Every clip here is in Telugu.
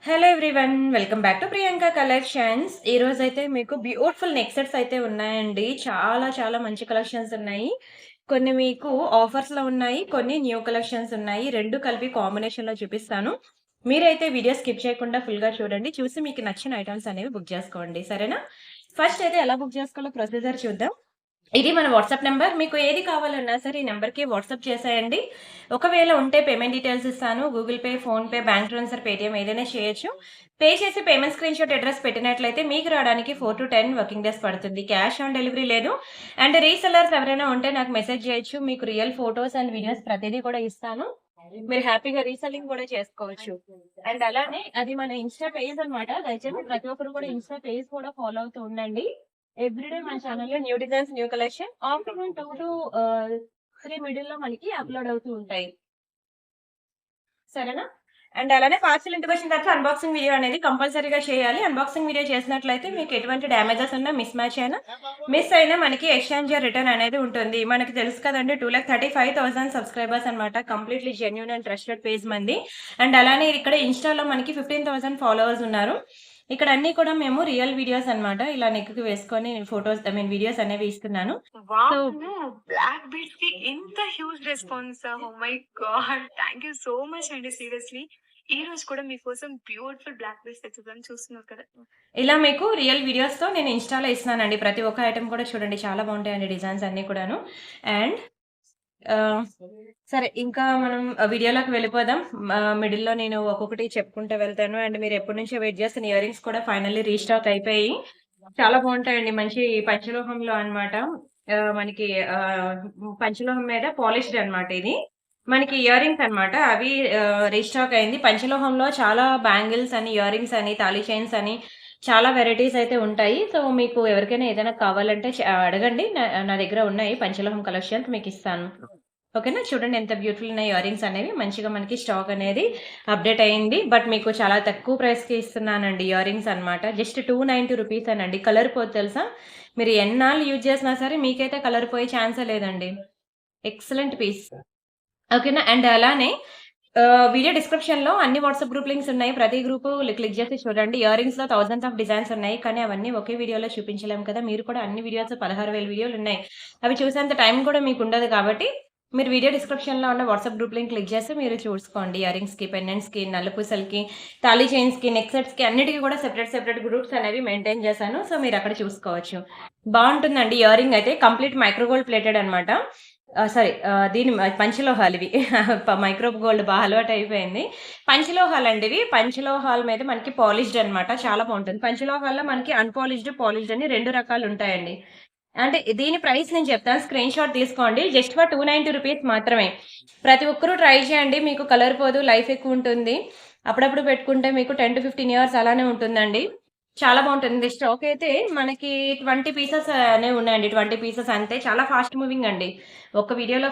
Hello everyone. Welcome back to Priyanka collections. ఈరోజైతే మీకు బ్యూటిఫుల్ నెక్ సెట్స్ అయితే ఉన్నాయండి. చాలా చాలా మంచి కలెక్షన్స్ ఉన్నాయి. కొన్ని మీకు ఆఫర్స్‌లో ఉన్నాయి. కొన్ని న్యూ కలెక్షన్స్ ఉన్నాయి. 2 కలిపి కాంబినేషన్‌లో చూపిస్తాను. మీరైతే వీడియో స్కిప్ చేయకుండా ఫుల్‌గా చూడండి. చూసి మీకు నచ్చిన ఐటెమ్స్ అనేవి బుక్ చేసుకోండి. సరేనా? ఫస్ట్ అయితే ఎలా బుక్ చేసుకోవాలో ప్రొసీజర్ చూద్దాం. ఇది మన వాట్సాప్ నంబర్. మీకు ఏది కావాలన్నా సరే ఈ నంబర్‌కి వాట్సాప్ చేసేయండి. ఒకవేళ ఉంటే పేమెంట్ డీటెయిల్స్ ఇస్తాను. Google pay, PhonePe, bank transfer, Paytm ఏదైనా చేయొచ్చు. పే చేసి పేమెంట్ స్క్రీన్‌షాట్ అడ్రెస్ పెట్టినట్లయితే మీకు రావడానికి 4-10 వర్కింగ్ డేస్ పడుతుంది. క్యాష్ ఆన్ డెలివరీ లేదు. అండ్ రీసెల్లర్స్ ఎవరైనా ఉంటే నాకు మెసేజ్ చేయొచ్చు. మీకు రియల్ ఫోటోస్ అండ్ వీడియోస్ ప్రతిదీ కూడా ఇస్తాను. మీరు హ్యాపీగా రీసెల్లింగ్ కూడా చేసుకోవచ్చు. అండ్ అలానే అది మన ఇన్‌స్టా పేజ్ అన్నమాట. దయచేసి ప్రతి ఒక్కరు కూడా ఇన్‌స్టా పేజ్ కూడా ఫాలో అవుతూ ఉండండి. ఎవ్రీడే మన ఛానెల్‌లో new designs, new collection afternoon 2-3 మిడిల్‌లో మనకి అప్‌లోడ్ అవుతూ ఉంటాయి. సరేనా? అండ్ అలానే పార్సెల్ ఇంటికొచ్చిన తర్వాత అన్బాక్సింగ్ వీడియో అనేది కంపల్సరీగా చేయాలి. అన్బాక్సింగ్ వీడియో చేసినట్లయితే మీకు ఎటువంటి డ్యామేజెస్ ఉన్నా, మిస్ అయినా మనకి ఎక్స్‌చేంజ్ ఆర్ రిటర్న్ అనేది ఉంటుంది. మనకి తెలుసు కదండీ 2,35,000 సబ్స్క్రైబర్స్ అన్నమాట. Completely genuine and trusted page మనది. అండ్ అలానే ఇక్కడ ఇన్‌స్టాలో మనకి 15,000 ఫాలోవర్స్ ఉన్నారు. ఇక్కడ అన్నీ కూడా మేము రియల్ వీడియోస్ అన్నమాట. ఇలా నెక్‌కి వేసుకొని ఫోటోస్ వీడియోస్ అనేవి ఇస్తున్నాను. సో వామ్మో! బ్లాక్ బీట్స్‌కి ఇంత హ్యూజ్ రెస్పాన్సా? Oh my God! Thank you so much అండి సీరియస్‌లీ. ఈ రోజు కూడా మీకోసం బ్యూటిఫుల్ బ్లాక్ బీట్స్ తెచ్చేసాను చూస్తున్నారు కదా! ఇలా మీకు రియల్ వీడియోస్‌తో నేను ఇన్‌స్టాలో ఇస్తున్నానండి. ప్రతి ఒక్క ఐటెమ్ కూడా చూడండి చాలా బావుంటాయండి డిజైన్స్ అన్నీ కూడాను. అండ్ ఆహ్, సరే ఇంకా మనం వీడియోలోకి వెళ్ళిపోదాం. మిడిల్‌లో నేను ఒక్కొక్కటి చెప్పుకుంటూ వెళ్తాను. అండ్ మీరు ఎప్పటినుంచో వెయిట్ చేస్తున్న ఇయర్ రింగ్స్ కూడా ఫైనల్లీ రీస్టాక్ అయిపోయాయి. చాలా బావుంటాయండి. మంచి పంచలోహంలో అన్నమాట. మనకి పంచలోహం మీద పాలిష్డ్ అన్నమాట ఇది. మనకి ఇయర్ రింగ్స్ అన్నమాట. అవి రీస్టాక్ అయింది. పంచలోహంలో చాలా బ్యాంగిల్స్ అని, ఇయర్ రింగ్స్ అని, తాళి చైన్స్ అని చాలా వెరైటీస్ అయితే ఉంటాయి. సో, మీకు ఎవరికైనా ఏదైనా కావాలంటే అడగండి. నా దగ్గర ఉన్నాయి పంచలోహం కలెక్షన్స్ మీకిస్తాను. ఓకేనా? చూడండి ఎంత బ్యూటిఫుల్ ఉన్నాయి ఇయర్ రింగ్స్ అనేవి. మంచిగా మనకి స్టాక్ అనేది అప్‌డేట్ అయింది. బట్ మీకు చాలా తక్కువ ప్రైస్‌కి ఇస్తున్నానండి ఇయర్ రింగ్స్ అన్నమాట. జస్ట్ రూ. 290 అనండి. కలర్ పోదు తెలుసా? మీరు ఎన్నాళ్ళు యూజ్ చేసినా సరే మీకైతే కలర్ పోయే ఛాన్సే లేదండి. Excellent piece. ఓకేనా? అండ్ అలానే వీడియో డిస్క్రిప్షన్‌లో అన్ని వాట్సాప్ గ్రూప్ లింక్స్ ఉన్నాయి. ప్రతి గ్రూపు క్లిక్ చేసి చూడండి. ఇయర్ రింగ్స్‌లో థౌసండ్స్ ఆఫ్ డిజైన్స్ ఉన్నాయి. కానీ అవన్నీ ఒకే వీడియోలో చూపించలేము కదా! మీరు కూడా అన్ని వీడియోస్ 16,000 వీడియోలున్నాయి. అవి చూసేంత టైం కూడా మీకుండదు కాబట్టి, మీరు వీడియో డిస్క్రిప్షన్‌లో ఉన్న వాట్సాప్ గ్రూప్ లింక్ క్లిక్ చేసి మీరు చూసుకోండి. ఇయర్ రింగ్స్‌కి, పెండెంట్స్‌కి, నల్లపూసలకి, తాళి చైన్స్‌కి, నెక్ సెట్స్‌కి అన్నిటికి కూడా సెపరేట్ గ్రూప్స్ అనేవి మెయింటైన్ చేశాను. సో, మీరక్కడ చూసుకోవచ్చు. బావుంటుందండి ఇయర్ రింగ్ అయితే కంప్లీట్ మైక్రో గోల్డ్ ప్లేటెడ్ అన్నమాట. సారీ దీని పంచలోహాలివి. మైక్రో గోల్డ్ అలవాటయిపోయింది. పంచలోహాలండివి. పంచలోహాల మీద మనకి పాలిష్డ్ అనమాట. చాలా బావుంటుంది. పంచలోహాల్లో మనకి అన్‌పాలిష్డ్, పాలిష్డ్ అని 2 రకాలుంటాయండి. అంటే దీని ప్రైస్ నేను చెప్తాను. స్క్రీన్ షాట్ తీసుకోండి. జస్ట్ ఫర్ రూ. 290 మాత్రమే. ప్రతి ఒక్కరు ట్రై చేయండి. మీకు కలర్ పోదు. లైఫ్ ఎక్కువుంటుంది. అప్పుడప్పుడు పెట్టుకుంటే మీకు 10-15 ఇయర్స్ అలానే ఉంటుందండి. చాలా బావుంటుంది. స్టాక్ అయితే మనకి 20 పీసెస్ అనేవి ఉన్నాయండి. 20 పీసెస్ అంతే. చాలా ఫాస్ట్ మూవింగ్ అండి. ఒక్క వీడియోలో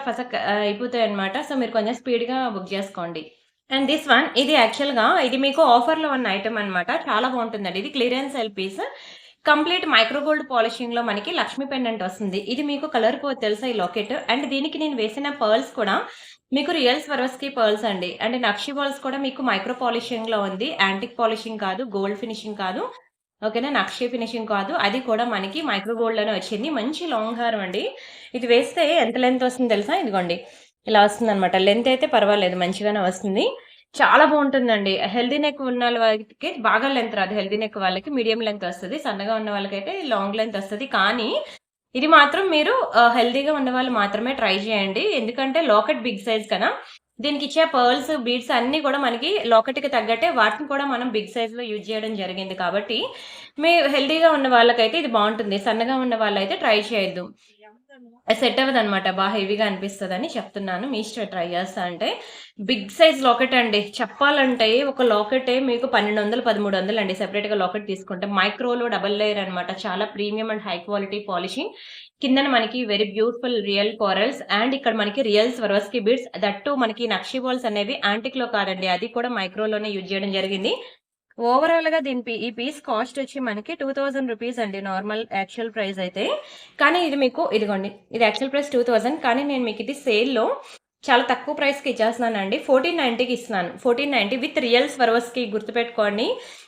అయిపోతాయన్నమాట. సో, మీరు కొంచెం స్పీడ్‌గా బుక్ జేసుకోండి. అండ్ దిస్ వన్ ఇది యాక్చువల్‌గా ఇది మీకు ఆఫర్‌లో ఉన్న ఐటెమ్ అన్నమాట. చాలా బావుంటుందండి. ఇది clearance sale piece. Complete micro gold పాలిషింగ్‌లో మనకి లక్ష్మీ పెండెంట్ వస్తుంది. ఇది మీకు కలర్ పోదు తెలుసా ఈ లాకెట్. అండ్ దీనికి నేను వేసిన పర్ల్స్ కూడా మీకు రియల్ స్వరోస్‌కి పర్ల్స్ అండి. అండ్ నక్షి బాల్స్ కూడా మీకు మైక్రో పాలిషింగ్‌లో ఉంది. యాంటిక్ పాలిషింగ్ కాదు. గోల్డ్ ఫినిషింగ్ కాదు. ఓకేనా. నక్షి ఫినిషింగ్ కాదు. అది కూడా మనకి మైక్రో గోల్డ్‌లోనే వచ్చింది. మంచి లాంగ్ హారం అండి. ఇది వేస్తే ఎంత లెంత్ వస్తుందో తెలుసా? ఇదిగోండి. ఇలా వస్తుందనమాట. లెంత్ అయితే పర్వాలేదు మంచిగానే వస్తుంది. చాలా బావుంటుందండి. హెల్తీ నెక్ ఉన్నోళ్ళ వాళ్ళకి బాగా లెంత్ రాదు. హెల్తీ నెక్ వాళ్ళకి మీడియం లెంత్ వస్తది. సన్నగా ఉన్న వాళ్ళకైతే లాంగ్ లెంత్ వస్తది. కానీ ఇది మాత్రం మీరు హెల్తీగా ఉన్నవాళ్ళు మాత్రమే ట్రై చేయండి. ఎందుకంటే లాకెట్ బిగ్ సైజ్ కదా! దీనికిచ్చే పర్ల్స్, బీడ్స్ అన్నీ గూడా మనకి లాకెట్‌కి తగ్గట్టే వాటిని కూడా మనం బిగ్ సైజ్‌లో యూజ్ చేయడం జరిగింది కాబట్టి, మీ హెల్తీగా ఉన్న వాళ్ళకైతే ఇది బావుంటుంది. సన్నగా ఉన్న వాళ్ళైతే ట్రై చేయొద్దు. సెట్ అవ్వదనమాట. హెవీగా అనిపిస్తదని చెప్తున్నాను. మీ ఇష్టం ట్రై చేస్తా అంటే. బిగ్ సైజ్ లాకెట్ అండి. చెప్పాలంటే ఒక లాకెటే మీకు 1200, 1300 అండి. సెపరేట్‌గా లాకెట్ తీసుకుంటే. మైక్రోలో డబుల్ లేయర్ అనమాట. చాలా premium and high quality polishing. కిందన మనకి very beautiful real corals and ఇక్కడ మనకి real Swarovski beads. That two మనకి నక్షి బాల్స్ అనేవి యాంటిక్‌లో కాదండి. అది కూడా మైక్రోలోనే యూజ్ చేయడం జరిగింది. ఓవరాల్‌గా ఈ పీస్ కాస్ట్ వచ్చి మనకి రూ. 2000 అండి. నార్మల్ యాక్చువల్ ప్రైస్ అయితే. కానీ ఇది మీకు ఇదిగోండి. ఇది యాక్చువల్ ప్రైస్ 2000 కానీ నేను మీకు ఇది సేల్‌లో చాలా తక్కువ ప్రైస్‌కి ఇచ్చేస్తున్నానండి. 1490కి ఇస్తున్నాను. 1490 విత్ రియల్ స్వరోస్‌కి గుర్తుపెట్టుకోండి.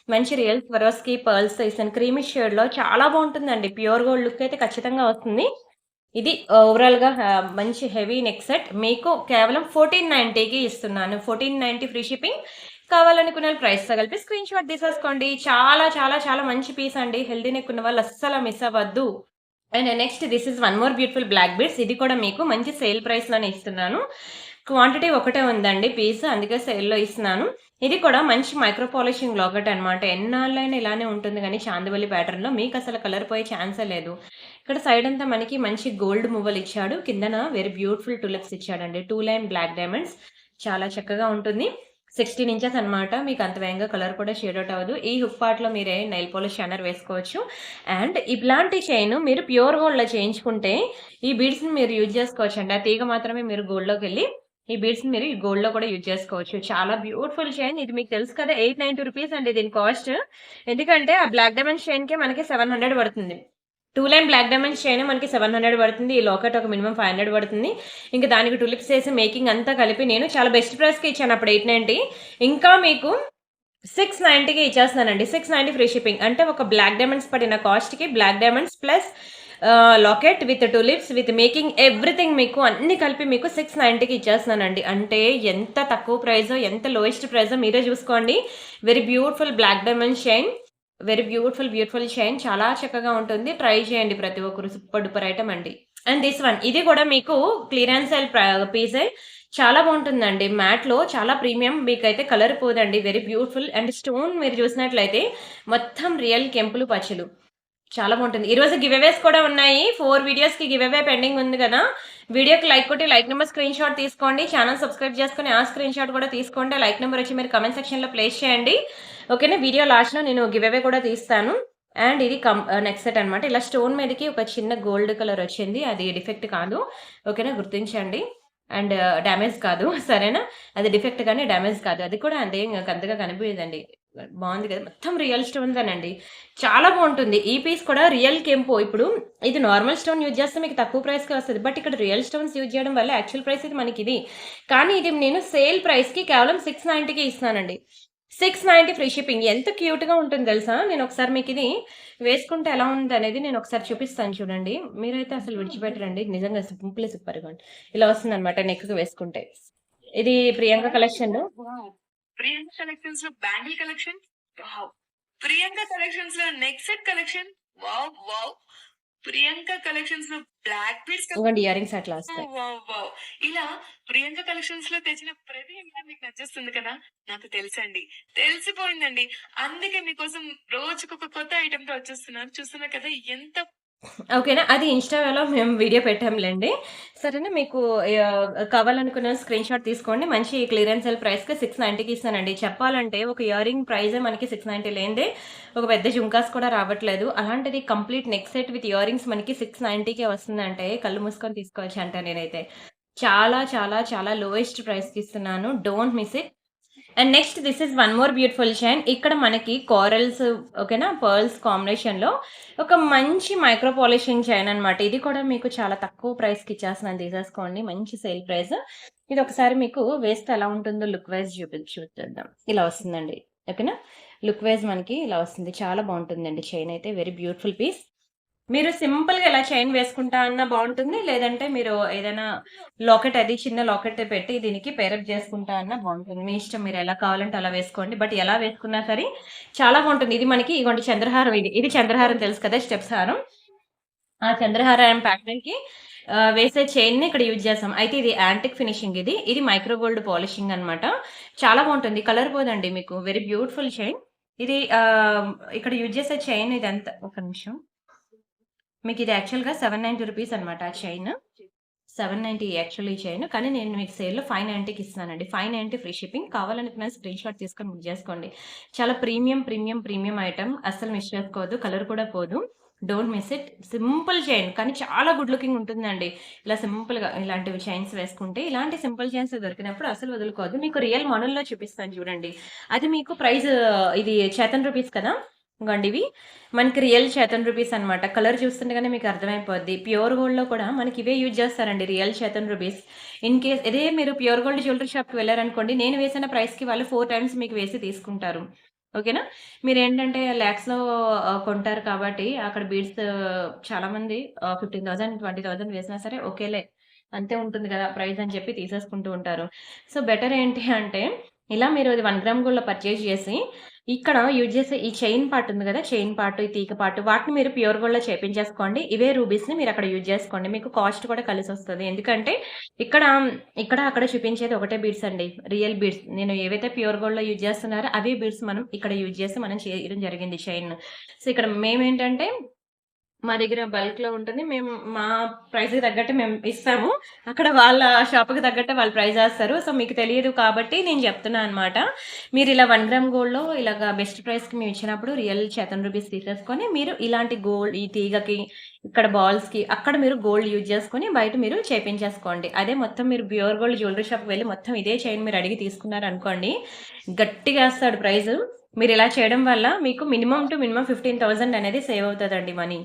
మంచి రియల్ స్వరోస్‌కి పర్ల్స్‌తో ఇస్తాను. క్రీమిష్ షేడ్‌లో చాలా బావుంటుందండి. ప్యూర్ గోల్డ్ లుక్ అయితే ఖచ్చితంగా వస్తుంది. ఇది ఓవరాల్‌గా మంచి హెవీ నెక్ సెట్ మీకు కేవలం 1490కి ఇస్తున్నాను. 1490 ఫ్రీ షిప్పింగ్. కావాలనుకున్న వాళ్ళు ప్రైస్‌తో కలిపి స్క్రీన్ షాట్ తీసేసుకోండి. చాలా చాలా చాలా మంచి పీస్ అండి. హెల్తీ నెక్ ఉన్న వాళ్ళు అస్సలు మిస్ అవ్వద్దు. And next this is one more beautiful black beads. ఇది కూడా మీకు మంచి సేల్ ప్రైస్‌లోనే ఇస్తున్నాను. క్వాంటిటీ ఒకటే ఉందండి పీస్. అందుకే సేల్‌లో ఇస్తున్నాను. ఇది కూడా మంచి మైక్రో పాలిషింగ్ లాకెట్ అనమాట. ఎన్నాళ్ళైనా ఇలానే ఉంటుంది గానీ చాందివల్లి ప్యాటర్న్‌లో మీకసలు కలర్ పోయే ఛాన్సే లేదు. ఇక్కడ సైడ్ అంతా మనకి మంచి గోల్డ్ మువ్వలిచ్చాడు. కిందన వెరీ బ్యూటిఫుల్ టులిప్స్ ఇచ్చాడండి. 2 లైన్ బ్లాక్ డైమండ్స్. చాలా చక్కగా ఉంటుంది. 16 ఇంచెస్ అనమాట. మీకు అంత వేగంగా కలర్ కూడా షేడ్ ఔట్ అవ్వదు. ఈ హుక్ పార్ట్‌లో మీరే నెయిల్ పాలిష్ షైనర్ వేసుకోవచ్చు. అండ్ ఇలాంటి చైన్ మీరు ప్యూర్ గోల్డ్‌లో చేయించుకుంటే ఈ బీడ్స్‌ని మీరు యూజ్ చేసుకోవచ్చండి. ఆ తీగ మాత్రమే మీరు గోల్డ్‌లోకెళ్ళి ఈ బీడ్స్‌ని మీరు ఈ గోల్డ్‌లో కూడా యూజ్ చేసుకోవచ్చు. చాలా బ్యూటిఫుల్ చైన్. ఇది మీకు తెలుసు కదా! 890 రూపీస్ అండి దీని కాస్ట్. ఎందుకంటే ఆ బ్లాక్ డైమండ్స్ చైన్‌కే మనకి 700 పడుతుంది. 2 లైన్ బ్లాక్ డైమండ్స్ చైన్ మనకి 700 పడుతుంది. ఈ లాకెట్ ఒక మినిమమ్ 500 పడుతుంది. ఇంకా దానికి టులిప్స్ ఏసి మేకింగ్ అంతా కలిపి నేను చాలా బెస్ట్ ప్రైస్‌కి ఇచ్చాను అప్పుడు 890. ఇంకా మీకు 690కి ఇచ్చేస్తున్నానండి. 690 ఫ్రీ షిప్పింగ్. అంటే ఒక బ్లాక్ డైమండ్స్ పడిన కాస్ట్‌కి black diamonds plus locket with tulips with making everything మీకు అన్నీ కలిపి మీకు 690కి ఇచ్చేస్తున్నానండి. అంటే ఎంత తక్కువ ప్రైజో, ఎంత లోయెస్ట్ ప్రైజో మీరే చూసుకోండి. Very beautiful black diamond chain. Very beautiful chain. చాలా చక్కగా ఉంటుంది. ట్రై చేయండి ప్రతి ఒక్కరు. సూపర్ డూపర్ ఐటెమ్ అండి. అండ్ దిస్ వన్ ఇది కూడా మీకు క్లియరెన్స్ సేల్ పీసే. చాలా బావుంటుందండి. మ్యాట్‌లో చాలా ప్రీమియం. మీకైతే కలర్ పోదండి. వెరీ బ్యూటిఫుల్ అండ్ స్టోన్ మీరు చూసినట్లయితే మొత్తం రియల్ కెంపులు, పచ్చలు. చాలా బావుంటుంది. ఈరోజు గివ్ అవేస్ కూడా ఉన్నాయి. 4 వీడియోస్‌కి గివ్ అవే పెండింగ్ ఉంది కదా! వీడియోకి లైక్ కొట్టి లైక్ నంబర్ స్క్రీన్ షాట్ తీసుకోండి. ఛానెల్ సబ్స్క్రైబ్ చేసుకొని ఆ స్క్రీన్ షాట్ కూడా తీసుకోండి. లైక్ నంబర్ వచ్చి మీరు కామెంట్ సెక్షన్‌లో ప్లేస్ చేయండి. ఓకేనా? వీడియో లాస్ట్‌లో నేను గివ్ అవే కూడా తీస్తాను. అండ్ ఇది నెక్ సెట్ అనమాట. ఇలా స్టోన్ మీదకి ఒక చిన్న గోల్డ్ కలర్ వచ్చింది. అది డిఫెక్ట్ కాదు. ఓకేనా? గుర్తించండి. అండ్ డ్యామేజ్ కాదు. సరేనా? అది డిఫెక్ట్ గానీ డ్యామేజ్ కాదు. అది కూడా అదేం అంతగా కనిపియదండి. బావుంది కదా! మొత్తం రియల్ స్టోన్సేనండి. చాలా బావుంటుంది. ఈ పీస్ కూడా రియల్ కెంపు. ఇప్పుడు ఇది నార్మల్ స్టోన్ యూజ్ చేస్తే మీకు తక్కువ ప్రైస్‌కే వస్తది. బట్ ఇక్కడ రియల్ స్టోన్స్ యూజ్ చేయడం వల్ల యాక్చువల్ ప్రైస్ ఇది మనకిది. కానీ ఇది నేను సేల్ ప్రైస్‌కి కేవలం 690కే ఇస్తున్నానండి. 690 ఫ్రీ షిప్పింగ్. ఎంత క్యూట్‌గా ఉంటుంది తెలుసా? నేనొకసారి మీకిది వేసుకుంటే ఎలా ఉందనేది నేనొకసారి చూపిస్తాను చూడండి. మీరైతే అసలు విడిచిపెట్టరండి. నిజంగా సింపుల్ సూపర్‌గా ఉంటుంది. ఇలా వస్తుందనమాట నెక్‌కి వేసుకుంటే. ఇది Priyanka collection. Wow! Priyanka collections లో bangle collection. Wow! Priyanka collections లో neck set collection. Wow! Wow! Priyanka collections లో బ్లాక్ బీడ్స్ ఇదిగోండి ఇయర్ రింగ్స్ అట్లా వస్తాయి. వావ్! వావ్! ఇలా ప్రియాంక కలెక్షన్స్ లో తెచ్చిన ప్రతి ఇంకా మీకు నచ్చేస్తుంది కదా! నాకు తెలుసండి. తెలిసిపోయిందండి. అందుకే మీకోసం రోజుకొక కొత్త ఐటెమ్‌తో వచ్చేస్తున్నాను. చూస్తున్నారు కదా! ఎంత ఓకేనా. అది ఇన్‌స్టాలో మేము వీడియో పెట్టాంలెండి. సరేనా. మీకు కావాలనుకున్న స్క్రీన్ షాట్ తీసుకోండి. మంచి క్లియరెన్స్ సేల్ ప్రైస్‌కి 690కి ఇస్తానండి. చెప్పాలంటే ఒక ఇయర్ రింగ్ ప్రైజే మనకి 690 లేనిదే ఒక పెద్ద జుంకాస్ కూడా రావట్లేదు. అలాంటిది complete neck set with ear rings మనకి 690కే వస్తుందంటే కళ్ళు మూసుకొని తీసుకోవచ్చంట నేనైతే. చాలా చాలా చాలా లోయెస్ట్ ప్రైస్‌కి ఇస్తున్నాను. Don't miss it. And next this is one more beautiful chain. ఇక్కడ మనకి కోరల్స్ ఓకేనా, పర్ల్స్ కాంబినేషన్‌లో ఒక మంచి మైక్రో పాలిషింగ్ చైన్ అనమాట. ఇది కూడా మీకు చాలా తక్కువ ప్రైస్‌కి ఇచ్చేస్తున్నాను. తీసేసుకోండి. మంచి సేల్ ప్రైస్. ఇది ఒకసారి మీకు వేస్తే ఎలా ఉంటుందో లుక్ వైస్ చూపిద్దాం. ఇలా వస్తుందండి. ఓకేనా. లుక్ వైస్ మనకి ఇలా వస్తుంది. చాలా బావుంటుందండి చైన్ అయితే. Very beautiful piece. మీరు సింపుల్‌గా ఇలా చైన్ వేసుకుంటా అన్నా బావుంటుంది. లేదంటే మీరు ఏదైనా లాకెట్ అది చిన్న లాకెట్ పెట్టి దీనికి పేరప్ చేసుకుంటా అన్నా బావుంటుంది. మీ ఇష్టం. మీరు ఎలా కావాలంటే అలా వేసుకోండి. బట్ ఎలా వేసుకున్నా సరే చాలా బావుంటుంది. ఇది మనకి ఇగోండి చంద్రహారం ఇది. ఇది చంద్రహారం తెలుసు కదా! స్టెప్స్ హారం. ఆ చంద్రహారం ప్యాటర్న్‌కి వేసే చైన్‌ని ఇక్కడ యూజ్ చేసాం. అయితే ఇది యాంటిక్ ఫినిషింగ్ ఇది. ఇది మైక్రో గోల్డ్ పాలిషింగ్ అన్నమాట. చాలా బావుంటుంది. కలర్ పోదండి మీకు. Very beautiful chain. ఇది ఇక్కడ యూజ్ చేసే చైన్ ఇదంతా ఒక నిమిషం. మీకిది యాక్చువల్‌గా 790 రూపీస్ అనమాట ఆ చైన్. 790 యాక్చువల్లీ ఈ చైన్. కానీ నేను మీకు సేల్‌లో 590కి ఇస్తున్నానండి. 590 ఫ్రీ షిప్పింగ్. కావాలనుకున్న స్క్రీన్ షాట్ తీసుకొని బుక్ చేసుకోండి. చాలా ప్రీమియం ఐటెమ్. అస్సలు మిస్ చేసుకోవద్దు. కలర్ కూడా పోదు. Don't miss it. Simple chain కానీ చాలా గుడ్ లుకింగ్ ఉంటుందండి. ఇలా సింపుల్‌గా ఇలాంటివి చైన్స్ వేసుకుంటే ఇలాంటి సింపుల్ చైన్స్ దొరికినప్పుడు అసలు వదులుకోవద్దు. మీకు రియల్ మనుల్లో చూపిస్తాను చూడండి. అది మీకు ప్రైస్ ఇది చేతన్ రూపీస్ కదా! ఇగోండి ఇవి మనకి రియల్ చేతన్ రూపీస్ అనమాట. కలర్ చూస్తుంటేగానే మీకు అర్థమైపోద్ది. ప్యూర్ గోల్డ్‌లో కూడా మనకి ఇవే యూజ్ చేస్తారండి real Chetan rupees. In case ఇదే మీరు ప్యూర్ గోల్డ్ జ్యువెల్లరీ షాప్‌కి వెళ్లారనుకోండి, నేను వేసిన ప్రైస్‌కి వాళ్ళు 4 టైమ్స్ మీకు వేసి తీసుకుంటారు. ఓకేనా? మీరేంటంటే లాక్స్‌లో కొంటారు కాబట్టి అక్కడ బీడ్స్ చాలామంది 15,000, 20,000 వేసినా సరే ఓకేలే. అంతే ఉంటుంది కదా! ప్రైస్ అని చెప్పి తీసేసుకుంటూ ఉంటారు. సో, బెటర్ ఏంటి అంటే ఇలా మీరు ఇది 1 గ్రామ్ గోల్డ్‌లో పర్చేజ్ చేసి ఇక్కడ యూజ్ చేసే ఈ చైన్ పార్ట్ ఉంది గదా! చైన్ పార్ట్, ఈ తీగ పార్ట్ వాటిని మీరు ప్యూర్ గోల్డ్‌లో చేపించేసుకోండి. ఇవే రూబీస్‌ని మీరక్కడ యూజ్ చేసుకోండి. మీకు కాస్ట్ కూడా కలిసొస్తది. ఎందుకంటే ఇక్కడ, అక్కడ చూపించేది ఒకటే బీడ్స్ అండి. Real beads. నేను ఏవైతే ప్యూర్ గోల్డ్‌లో యూజ్ చేస్తున్నారో అవే బీడ్స్ మనం ఇక్కడ యూజ్ చేసి మనం చేయడం జరిగింది చైన్. సో, ఇక్కడ మేమేంటంటే మా దగ్గర బల్క్‌లో ఉంటుంది. మేము మా ప్రైస్‌కి తగ్గట్టు మేము ఇస్తాము. అక్కడ వాళ్ళ షాప్‌కి తగ్గట్టే వాళ్ళు ప్రైస్ ఏస్తారు. సో, మీకు తెలియదు కాబట్టి నేను చెప్తున్నా అనమాట. మీరిలా 1 గ్రామ్ గోల్డ్‌లో ఇలాగ బెస్ట్ ప్రైస్‌కి మేమిచ్చినప్పుడు రియల్ చేతన్ రూపీస్ తీసేసుకొని, మీరు ఇలాంటి గోల్డ్ ఈ తీగకి, ఇక్కడ బాల్స్‌కి అక్కడ మీరు గోల్డ్ యూజ్ చేసుకొని బయట మీరు చేపించేసుకోండి. అదే మొత్తం మీరు ప్యూర్ గోల్డ్ జ్యువెల్లరీ షాప్‌కి వెళ్లి మొత్తం ఇదే చైన్ మీరు అడిగి తీసుకున్నారనుకోండి, గట్టిగా ఏస్తాడు ప్రైసు. మీరిలా చేయడం వల్ల మీకు మినిమమ్ టు మినిమమ్ 15,000 అనేది సేవ్ అవుతదండి మనీ.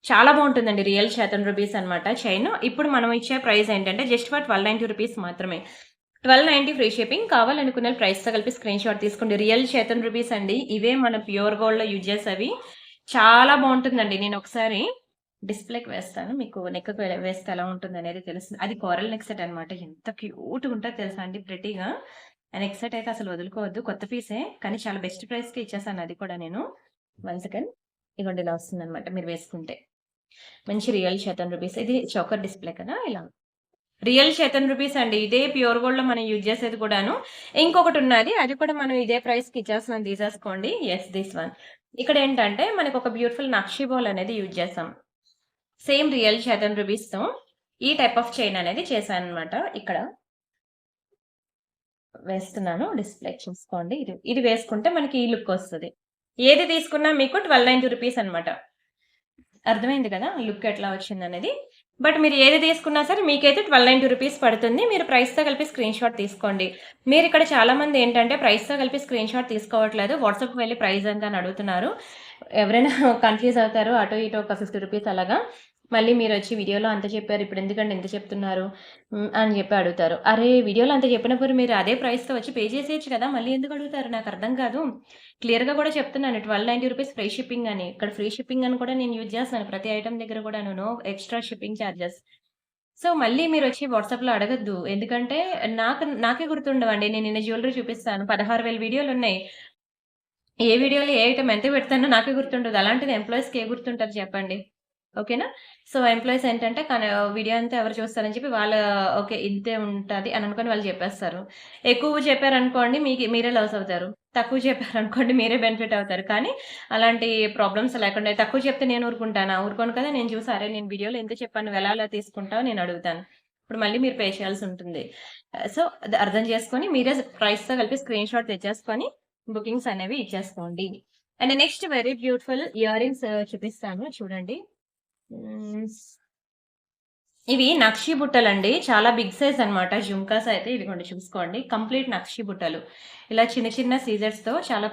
చాలా బావుంటుందండి. రియల్ చేతన్ రూపీస్ అనమాట చైను. ఇప్పుడు మనం ఇచ్చే ప్రైస్ ఏంటంటే జస్ట్ ఫర్ 1290 రూపీస్ మాత్రమే. 1290 ఫ్రీ షిప్పింగ్. కావాలనుకున్న ప్రైస్‌తో కలిపి స్క్రీన్‌షాట్ తీసుకోండి. రియల్ చేతన్ రూపీస్ అండి. ఇవే మన ప్యూర్ గోల్డ్‌లో యూజ్ చేసేవి. చాలా బావుంటుందండి. నేనొకసారి డిస్‌ప్లేకి వేస్తాను. మీకు నెక్‌కి వేస్తే ఎలా ఉంటుందనేది తెలుస్తుంది. అది కోరల్ నెక్ సెట్ అనమాట. ఎంత క్యూట్‌గా ఉంటదో తెలుసా అండి ప్రెట్టీగా. ఆ నెక్ సెట్ అయితే అసలు వదులుకోవద్దు. కొత్త పీసే. కానీ చాలా బెస్ట్ ప్రైస్‌కే ఇచ్చేసాను అది కూడా నేను. 1 సెకండ్. ఇగోండి ఇలా వస్తుందనమాట మీరు వేసుకుంటే. మంచి రియల్ చేతన్ రూపీస్. ఇది చోకర్ డిస్‌ప్లే కదా! ఇలా. రియల్ చేతన్ రూపీస్ అండి. ఇదే ప్యూర్ గోల్డ్‌లో మనం యూజ్ చేసేది కూడాను. ఇంకొకటున్నది. అది కూడా మనం ఇదే ప్రైస్‌కి ఇచ్చేస్తున్నాం తీసేసుకోండి. Yes this one. ఇక్కడేంటంటే మనకొక బ్యూటిఫుల్ నక్షి బాల్ అనేది యూజ్ చేసాం. సేమ్ రియల్ చేతన్ రూపీస్‌తో ఈ టైప్ ఆఫ్ చైన్ అనేది చేశాననమాట. ఇక్కడ వేస్తున్నాను. డిస్‌ప్లే చూసుకోండి. ఇది వేసుకుంటే మనకి ఈ లుక్ వస్తది. ఏది తీసుకున్నా మీకు 1290 రూపీస్ అనమాట. అర్థమైంది కదా! లుక్ ఎట్లా వచ్చిందనేది. బట్ మీరు ఏది తీసుకున్నా సరే మీకైతే 1290 రూపీస్ పడుతుంది. మీరు ప్రైస్‌తో కలిపి స్క్రీన్‌షాట్ తీసుకోండి. మీరిక్కడ చాలామంది ఏంటంటే ప్రైస్‌తో కలిపి స్క్రీన్‌షాట్ తీసుకోవట్లేదు. వాట్సాప్‌కి వెళ్లి ప్రైస్ ఎంత అని అడుగుతున్నారు. ఎవరైనా కన్‌ఫ్యూజ్ అవుతారు. అటు ఇటు ఒక 50 రూపీస్ అలాగా. మళ్ళీ మీరొచ్చి వీడియోలో అంత చెప్పారు. ఇప్పుడెందుకండి ఇంత చెప్తున్నారు? అని చెప్పి అడుగుతారు. అరే! వీడియోలో అంత చెప్పినప్పుడు మీరు అదే ప్రైస్‌తో వచ్చి పే చేసేయొచ్చు కదా! మళ్ళీ ఎందుకు అడుగుతారు? నాకర్థం కాదు. క్లియర్‌గా కూడా చెప్తున్నాను. 1290 రూపీస్ ఫ్రీ షిప్పింగ్ అని. ఇక్కడ ఫ్రీ షిప్పింగ్ అని కూడా నేను యూజ్ చేస్తున్నాను. ప్రతి ఐటెమ్ దగ్గర కూడాను. No extra shipping charges. So, మళ్ళీ మీరొచ్చి వాట్సాప్‌లో అడగొద్దు. ఎందుకంటే నాకే గుర్తుండవండి. నేను నిన్న జ్యువెల్లరీ చూపిస్తాను. 16,000 వీడియోలున్నాయి. ఏ వీడియోలో ఏ ఐటెమ్ ఎంత పెడతానో నాకే గుర్తుండదు. అలాంటిది ఎంప్లాయీస్‌కి ఏ గుర్తుంటది చెప్పండి. ఓకేనా? సో, ఎంప్లాయీస్ ఏంటంటే వీడియో అంతా ఎవరు చూస్తారని చెప్పి ఓకే. ఇంతే ఉంటది అని అనుకోని వాళ్ళు చెప్పేస్తారు. ఎక్కువ చెప్పారనుకోండి మీరే లాస్ అవుతారు. తక్కువ చెప్పారనుకోండి మీరే బెనిఫిట్ అవుతారు. కానీ అలాంటి ప్రాబ్లమ్స్ లేకుండా తక్కువ చెప్తే నేను ఊరుకుంటానా? ఊరుకోను కదా! నేను చూసి అరే! నేను వీడియోలో ఎంత చెప్పాను నువ్వు ఎలా తీసుకుంటావు నేను అడుగుతాను. ఇప్పుడు మళ్ళీ మీరు పే చేయాల్సుంటుంది. సో, అది అర్థం చేసుకొని మీరే ప్రైస్‌తో కలిపి స్క్రీన్‌షాట్ తెచ్చేసుకొని బుకింగ్స్ అనేవి ఇచ్చేసుకోండి. And next very beautiful earrings చూపిస్తాను చూడండి. హ్మ్. ఇవి నక్షి బుట్టలండి. చాలా బిగ్ సైజ్ అన్నమాట. జుంకాస్ అయితే ఇదిగోండి చూసుకోండి. కంప్లీట్ నక్షి బుట్టలు. ఇలా చిన్న చిన్న సీజర్స్‌తో చాలా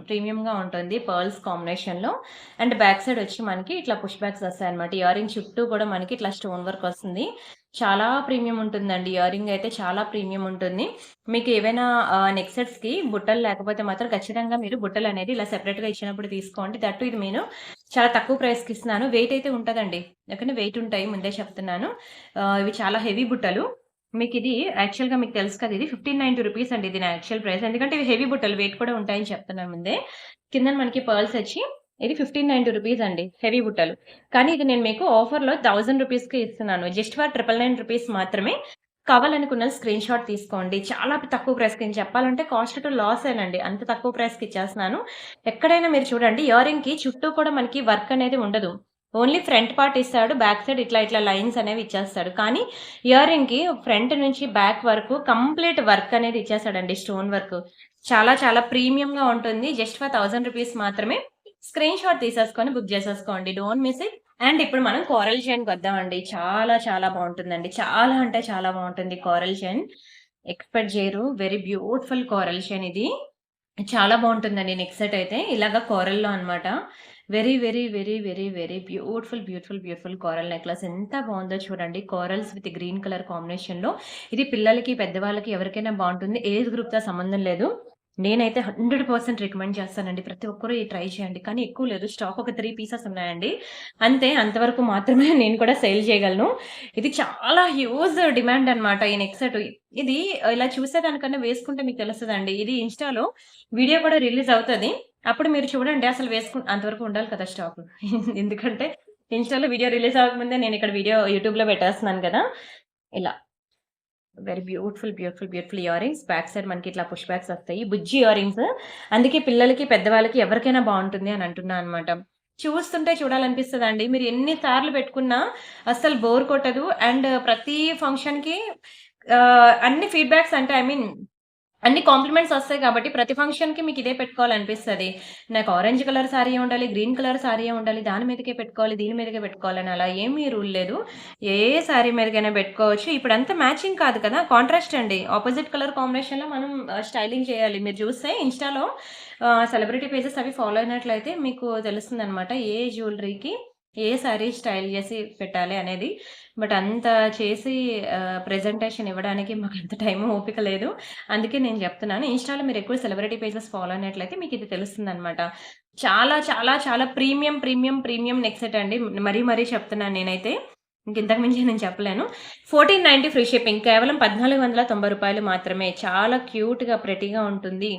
ప్రీమియంగా ఉంటుంది. పర్ల్స్ కాంబినేషన్‌లో. అండ్ బ్యాక్ సైడ్ వచ్చి మనకి ఇట్లా పుష్ బ్యాక్స్ వస్తాయన్నమాట. ఇయర్ రింగ్ చుట్టూ కూడా మనకి ఇట్లా స్టోన్ వర్క్ వస్తుంది. చాలా ప్రీమియం ఉంటుందండి. ఇయర్ రింగ్ అయితే చాలా ప్రీమియం ఉంటుంది. మీకు ఏవైనా నెక్ సెట్స్‌కి బుట్టలు లేకపోతే మాత్రం ఖచ్చితంగా మీరు బుట్టలనేది ఇలా సెపరేట్‌గా ఇచ్చినప్పుడు తీసుకోండి. దట్టు ఇది నేను చాలా తక్కువ ప్రైస్‌కి ఇస్తున్నాను. వెయిట్ అయితే ఉంటదండి. ఓకేనా? వెయిట్ ఉంటాయి ముందే చెప్తున్నాను. ఇవి చాలా హెవీ బుట్టలు. మీకిది యాక్చువల్‌గా మీకు తెలుసు కదా! ఇది 1590 రూపీస్ అండి. ఇది నా యాక్చువల్ ప్రైస్. ఎందుకంటే ఇవి హెవీ బుట్టలు వెయిట్ కూడా ఉంటాయని చెప్తున్నాను ముందే. కిందన మనకి పర్ల్స్ వచ్చి ఇది 1590 రూపీస్ అండి. హెవీ బుట్టలు. కానీ ఇది నేను మీకు ఆఫర్‌లో 1000 రూపీస్‌కే ఇస్తున్నాను. జస్ట్ ఫర్ 999 రూపీస్ మాత్రమే. కావాలనుకున్న స్క్రీన్‌షాట్ తీసుకోండి. చాలా తక్కువ ప్రైస్‌కి నేను చెప్పాలంటే కాస్ట్ టు లాసేనండి. అంత తక్కువ ప్రైస్‌కి ఇచ్చేస్తున్నాను. ఎక్కడైనా మీరు చూడండి ఇయర్ రింగ్‌కి చుట్టూ కూడా మనకి వర్క్ అనేది ఉండదు. ఓన్లీ ఫ్రంట్ పార్ట్ ఇస్తాడు. బ్యాక్ సైడ్ ఇట్లా ఇట్లా లైన్స్ అనేవి ఇచ్చేస్తాడు. కానీ ఇయర్ రింగ్‌కి ఫ్రంట్ నుంచి బ్యాక్ వరకు కంప్లీట్ వర్క్ అనేది ఇచ్చేసాడండి. Stone work. చాలా చాలా ప్రీమియంగా ఉంటుంది. జస్ట్ ఫర్ 1000 రూపీస్ మాత్రమే. స్క్రీన్‌షాట్ తీసేసుకొని బుక్ చేసేసుకోండి. Don't miss it. అండ్ ఇప్పుడు మనం కోరల్ చైన్‌కొద్దామండి. చాలా చాలా బావుంటుందండి. చాలా అంటే చాలా బావుంటుంది కోరల్ చైన్. ఎక్స్‌పెక్ట్ చేయరు. వెరీ బ్యూటిఫుల్ కోరల్ చైన్ ఇది. చాలా బావుంటుందండి నెక్ సెట్ అయితే. ఇలాగ కోరల్‌లో అన్నమాట. Very, very, very, very, very beautiful, beautiful, beautiful coral necklace ఎంత బావుందో చూడండి. కోరల్స్ విత్ గ్రీన్ కలర్ కాంబినేషన్‌లో ఇది పిల్లలకి, పెద్దవాళ్ళకి ఎవరికైనా బావుంటుంది. ఏజ్ గ్రూప్‌తో సంబంధం లేదు. నేనైతే 100% రికమెండ్ చేస్తానండి. ప్రతి ఒక్కరు ఇది ట్రై చేయండి. కానీ ఎక్కువ లేదు. స్టాక్ ఒక 3 పీసెస్ ఉన్నాయండి. అంతే అంతవరకు మాత్రమే నేను కూడా సేల్ చేయగలను. ఇది చాలా హ్యూజ్ డిమాండ్ అన్నమాట ఈ నెక్ సెట్. ఇది ఇలా చూసేదానికన్నా వేసుకుంటే మీకు తెలుస్తదండి. ఇది ఇన్‌స్టా‌లో వీడియో కూడా రిలీజ్ అవుతది. అప్పుడు మీరు చూడండి అసలు అంతవరకు ఉండాలి కదా స్టాకు. ఎందుకంటే ఇన్‌స్టా‌లో వీడియో రిలీజ్ అవ్వకముందే నేనిక్కడ వీడియో యూట్యూబ్‌లో పెట్టేస్తున్నాను గదా! ఇలా very beautiful, beautiful, beautiful ear rings. Back side మనకి ఇట్లా పుష్ బ్యాక్స్ వస్తాయి. బుజ్జి ఇయర్ రింగ్స్. అందుకే పిల్లలకి, పెద్దవాళ్ళకి ఎవరికైనా బావుంటుంది అని అంటున్నా అనమాట. చూస్తుంటే చూడాలనిపిస్తదండి. మీరు ఎన్ని సార్లు పెట్టుకున్నా అస్సలు బోర్ కొట్టదు. అండ్ ప్రతి ఫంక్షన్‌కి అన్ని ఫీడ్‌బ్యాక్స్ అంటే ఐ మీన్ అన్ని కాంప్లిమెంట్స్ ఒస్తాయి కాబట్టి ప్రతి ఫంక్షన్‌కి మీకిదే పెట్టుకోవాలనిపిస్తది. నాకు ఆరెంజ్ కలర్ సారీయే ఉండాలి, గ్రీన్ కలర్ సారీయే ఉండాలి, దాని మీదకే పెట్టుకోవాలి, దీని మీదకే పెట్టుకోవాలని అలా ఏమీ రూల్ లేదు. ఏ సారీ మీదకైనా పెట్టుకోవచ్చు. ఇప్పుడంతా మ్యాచింగ్ కాదు కదా! కాంట్రాస్ట్ అండి. అపోజిట్ కలర్ కాంబినేషన్‌లో మనం స్టైలింగ్ చేయాలి. మీరు చూస్తే ఇన్‌స్టాలో సెలబ్రిటీ పేజెస్ అవి ఫాలో అయినట్లయితే మీకు తెలుస్తుందనమాట. ఏ జ్యువెలరీకి ఏ సారీ స్టైల్ చేసి పెట్టాలి అనేది. బట్ అంత చేసి ప్రెజెంటేషన్ ఇవ్వడానికి మాకంత టైము, ఓపిక లేదు. అందుకే నేను జెప్తున్నాను. ఇన్‌స్టాలో మీరెక్కువ సెలబ్రిటీ పేజెస్ ఫాలో అయినట్లయితే మీకిది తెలుస్తుందనమాట. చాలా, చాలా, చాలా premium, premium, premium neck set అండి. మరీ, మరీ చెప్తున్నాను నేనైతే. ఇంకింతకు మించి నేను చెప్పలేను. 1490 ఫ్రీ షిప్పింగ్. కేవలం రూ. 1490 మాత్రమే. చాలా క్యూట్‌గా, ప్రెటీగా ఉంటుంది.